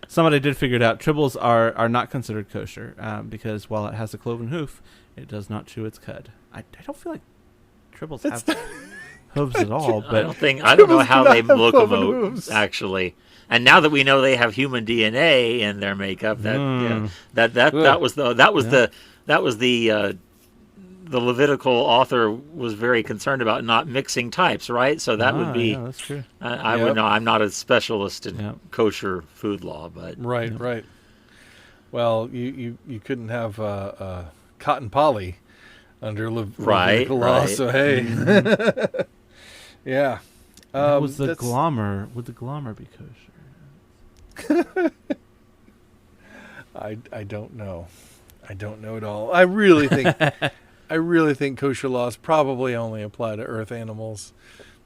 Somebody did figure it out. Tribbles are not considered kosher because while it has a cloven hoof, it does not chew its cud. I don't feel like Tribbles have hooves at all. But I don't know how they locomote actually. And now that we know they have human DNA in their makeup, that was the Levitical author was very concerned about not mixing types, right? So that would be. Yeah, that's true. I would know. I'm not a specialist in kosher food law, but right. Well, you couldn't have cotton poly under Levitical law, so hey, yeah. Would the glommer be kosher? I don't know. I don't know at all. I really think kosher laws probably only apply to earth animals.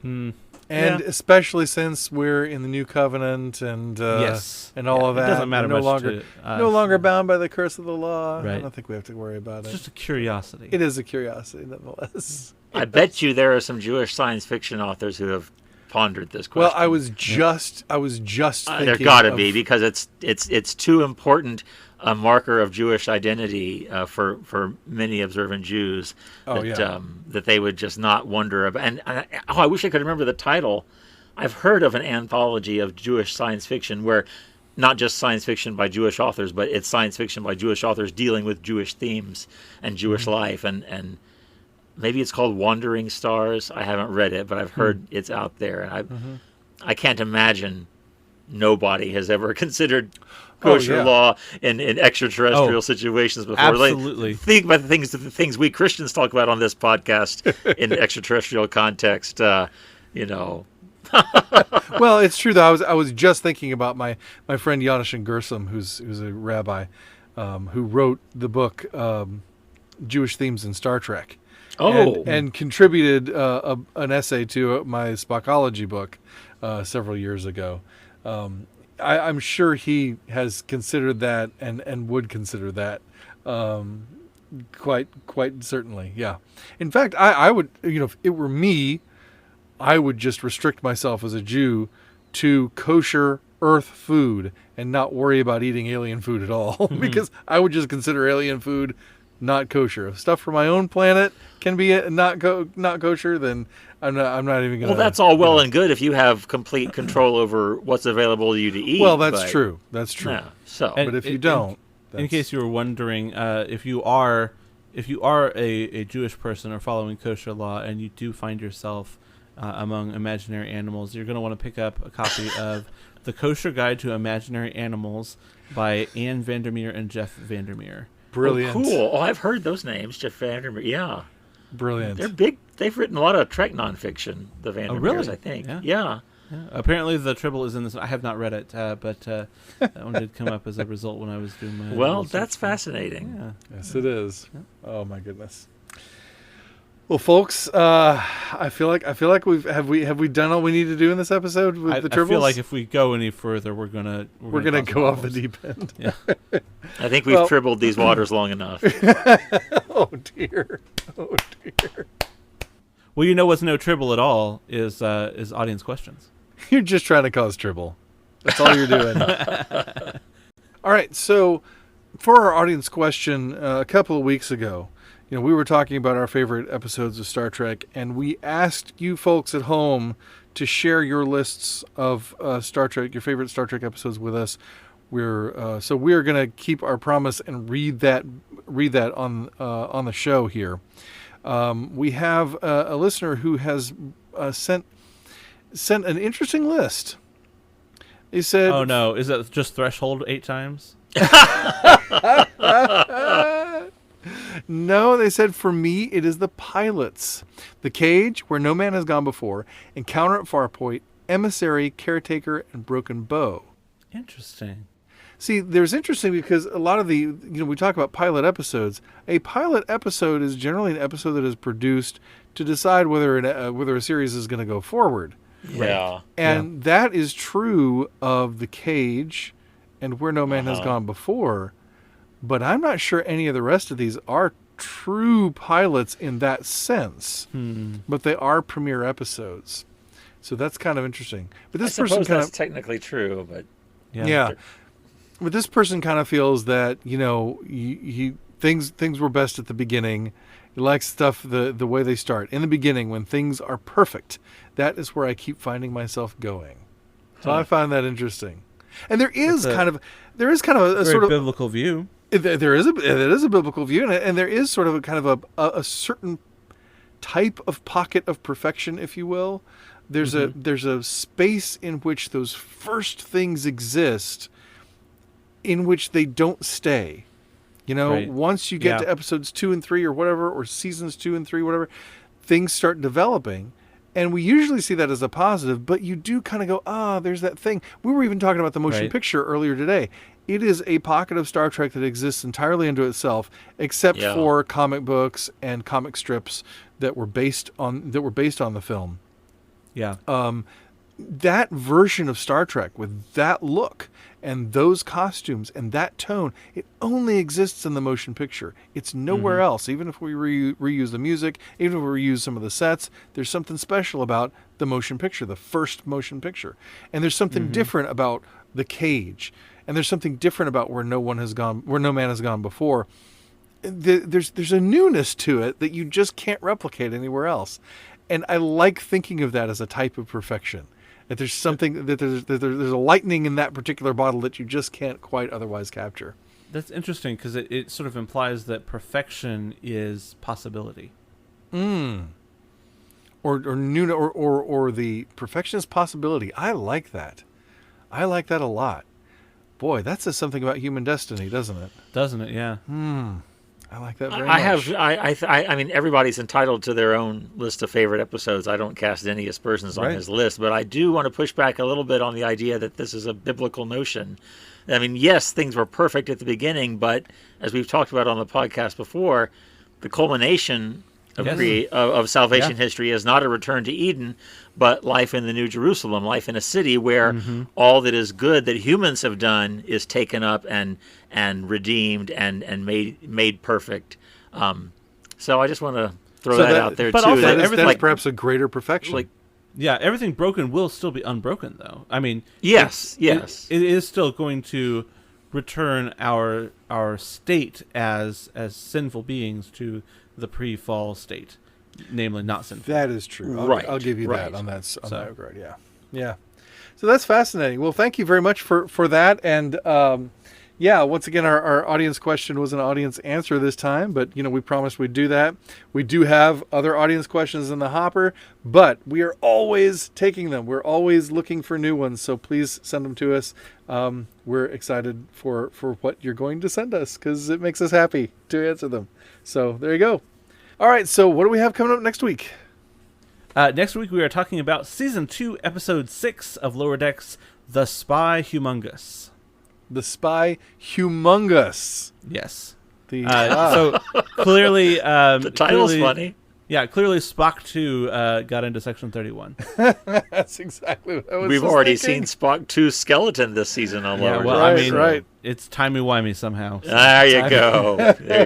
And especially since we're in the new covenant and and all of that. It doesn't matter no much longer to us. no longer bound by the curse of the law. Right. I don't think we have to worry about It's it. just a curiosity. It is a curiosity nonetheless. I bet you there are some Jewish science fiction authors who have pondered this question. Well, I was just thinking there got to be, because it's too important a marker of Jewish identity for many observant Jews that they would just not wonder about. And I wish I could remember the title. I've heard of an anthology of Jewish science fiction where not just science fiction by Jewish authors, but it's science fiction by Jewish authors dealing with Jewish themes and Jewish life. And maybe it's called Wandering Stars. I haven't read it, but I've heard it's out there. And I can't imagine nobody has ever considered kosher law in extraterrestrial situations before. Absolutely. Think about the things we Christians talk about on this podcast in extraterrestrial context. Well, it's true though. I was just thinking about my friend Jonathan Gershom, who's a rabbi, who wrote the book Jewish Themes in Star Trek. And contributed an essay to my Spockology book several years ago. I'm sure he has considered that and would consider that quite certainly. Yeah. In fact, I would, if it were me, I would just restrict myself as a Jew to kosher earth food and not worry about eating alien food at all, because I would just consider alien food not kosher. If stuff from my own planet can be not kosher, then I'm not even going to. Well, that's all well and good if you have complete control over what's available to you to eat. Well, that's true. That's true. Yeah, so, but if you don't, in case you were wondering, if you are a Jewish person or following kosher law, and you do find yourself among imaginary animals, you're going to want to pick up a copy of The Kosher Guide to Imaginary Animals by Anne Vandermeer and Jeff Vandermeer. Brilliant. Oh, cool. Oh, I've heard those names, Jeff Vandermeer. Yeah. Brilliant. They're big. They've written a lot of Trek nonfiction, the Vandermeers, really? I think. Yeah. Yeah. Apparently the Tribble is in this. I have not read it, but that one did come up as a result when I was doing my Well, research. that's fascinating. Yeah. Yes, it is. Yeah. Oh my goodness. Well, folks, I feel like have we done all we need to do in this episode with the Tribbles? I feel like if we go any further, we're gonna go off the deep end. Yeah. I think we've tribbled these waters long enough. Oh dear. Well, you know what's no Tribble at all is audience questions. You're just trying to cause trouble. That's all you're doing. All right, so for our audience question, a couple of weeks ago, we were talking about our favorite episodes of Star Trek, and we asked you folks at home to share your lists of Star Trek, your favorite Star Trek episodes with us. We're going to keep our promise and read that on the show here. We have a listener who has sent an interesting list. He said, "Oh no, is that just Threshold 8 times?" No, they said, for me, it is the pilots. The Cage, Where No Man Has Gone Before, Encounter at Farpoint, Emissary, Caretaker, and Broken Bow. Interesting. See, there's interesting because a lot of we talk about pilot episodes. A pilot episode is generally an episode that is produced to decide whether a series is going to go forward. Yeah. And that is true of The Cage and Where No Man Has Gone Before. But I'm not sure any of the rest of these are true pilots in that sense. But they are premiere episodes. So that's kind of interesting. But this person kind that's technically true, but yeah. But this person kind of feels that, things were best at the beginning. He likes stuff the way they start. In the beginning, when things are perfect, that is where I keep finding myself going. So I find that interesting. And there is kind of a sort of biblical view. It is a biblical view, and there is sort of a kind of a certain type of pocket of perfection, if you will. There's a space in which those first things exist, in which they don't stay. Once you get to episodes 2 and 3 or whatever, or seasons 2 and 3, whatever, things start developing. And we usually see that as a positive, but you do kind of go, there's that thing. We were even talking about the motion picture earlier today. It is a pocket of Star Trek that exists entirely unto itself, except for comic books and comic strips that were based on the film. Yeah. That version of Star Trek with that look and those costumes and that tone, it only exists in the motion picture. It's nowhere else. Even if we reuse the music, even if we reuse some of the sets, there's something special about the motion picture, the first motion picture. And there's something different about The Cage. And there's something different about Where No Man Has Gone Before. There's a newness to it that you just can't replicate anywhere else. And I like thinking of that as a type of perfection. That there's something, that there's a lightning in that particular bottle that you just can't quite otherwise capture. That's interesting because it sort of implies that perfection is possibility. Or new, or the perfection is possibility. I like that. I like that a lot. Boy, that says something about human destiny, doesn't it? Doesn't it? Yeah. I like that very much. I mean, everybody's entitled to their own list of favorite episodes. I don't cast any aspersions on his list, but I do want to push back a little bit on the idea that this is a biblical notion. I mean, yes, things were perfect at the beginning, but as we've talked about on the podcast before, the culmination of salvation history is not a return to Eden, but life in the New Jerusalem, life in a city where all that is good that humans have done is taken up and redeemed and made perfect. So I just want to throw that out there but too. Also, that's perhaps a greater perfection. Everything broken will still be unbroken, though. I mean, yes. It is still going to return our state as sinful beings to the pre-fall state, namely not sinful. That is true. I'll give you that on that regard. Yeah. So that's fascinating. Well, thank you very much for that. And once again, our audience question was an audience answer this time, but we promised we'd do that. We do have other audience questions in the hopper, but we are always taking them. We're always looking for new ones. So please send them to us. We're excited for what you're going to send us because it makes us happy to answer them. So there you go. All right. So what do we have coming up next week? Next week, we are talking about Season 2, Episode 6 of Lower Decks, The Spy Humongous. The Spy Humongous. Yes. So clearly... the title's funny. Yeah, clearly Spock 2 got into Section 31. That's exactly what I was We've already seen Spock 2's skeleton this season on Lower Decks. Right. It's timey-wimey somehow. So. There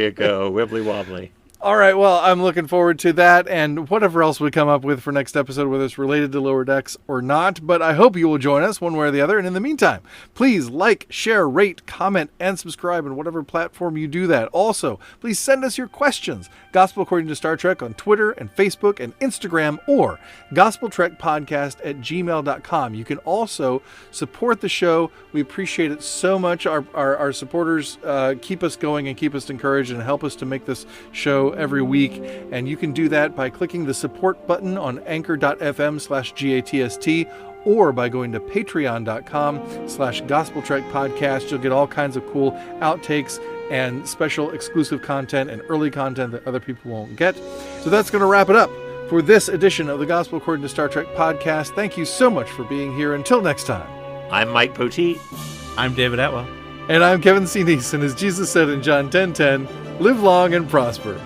you go. Wibbly wobbly. All right, well, I'm looking forward to that and whatever else we come up with for next episode, whether it's related to Lower Decks or not. But I hope you will join us one way or the other. And in the meantime, please like, share, rate, comment, and subscribe on whatever platform you do that. Also, please send us your questions. Gospel According to Star Trek on Twitter and Facebook and Instagram, or gospeltrekpodcast@gmail.com. You can also support the show. We appreciate it so much. Our supporters keep us going and keep us encouraged and help us to make this show every week. And you can do that by clicking the support button on anchor.fm/GATST or by going to patreon.com/gospeltrekpodcast. You'll get all kinds of cool outtakes and special exclusive content and early content that other people won't get. So that's going to wrap it up for this edition of the Gospel According to Star Trek podcast. Thank you so much for being here. Until next time. I'm Mike Poteet. I'm David Atwell. And I'm Kevin C. Neeson. As Jesus said in John 10:10, live long and prosper.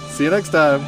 See you next time.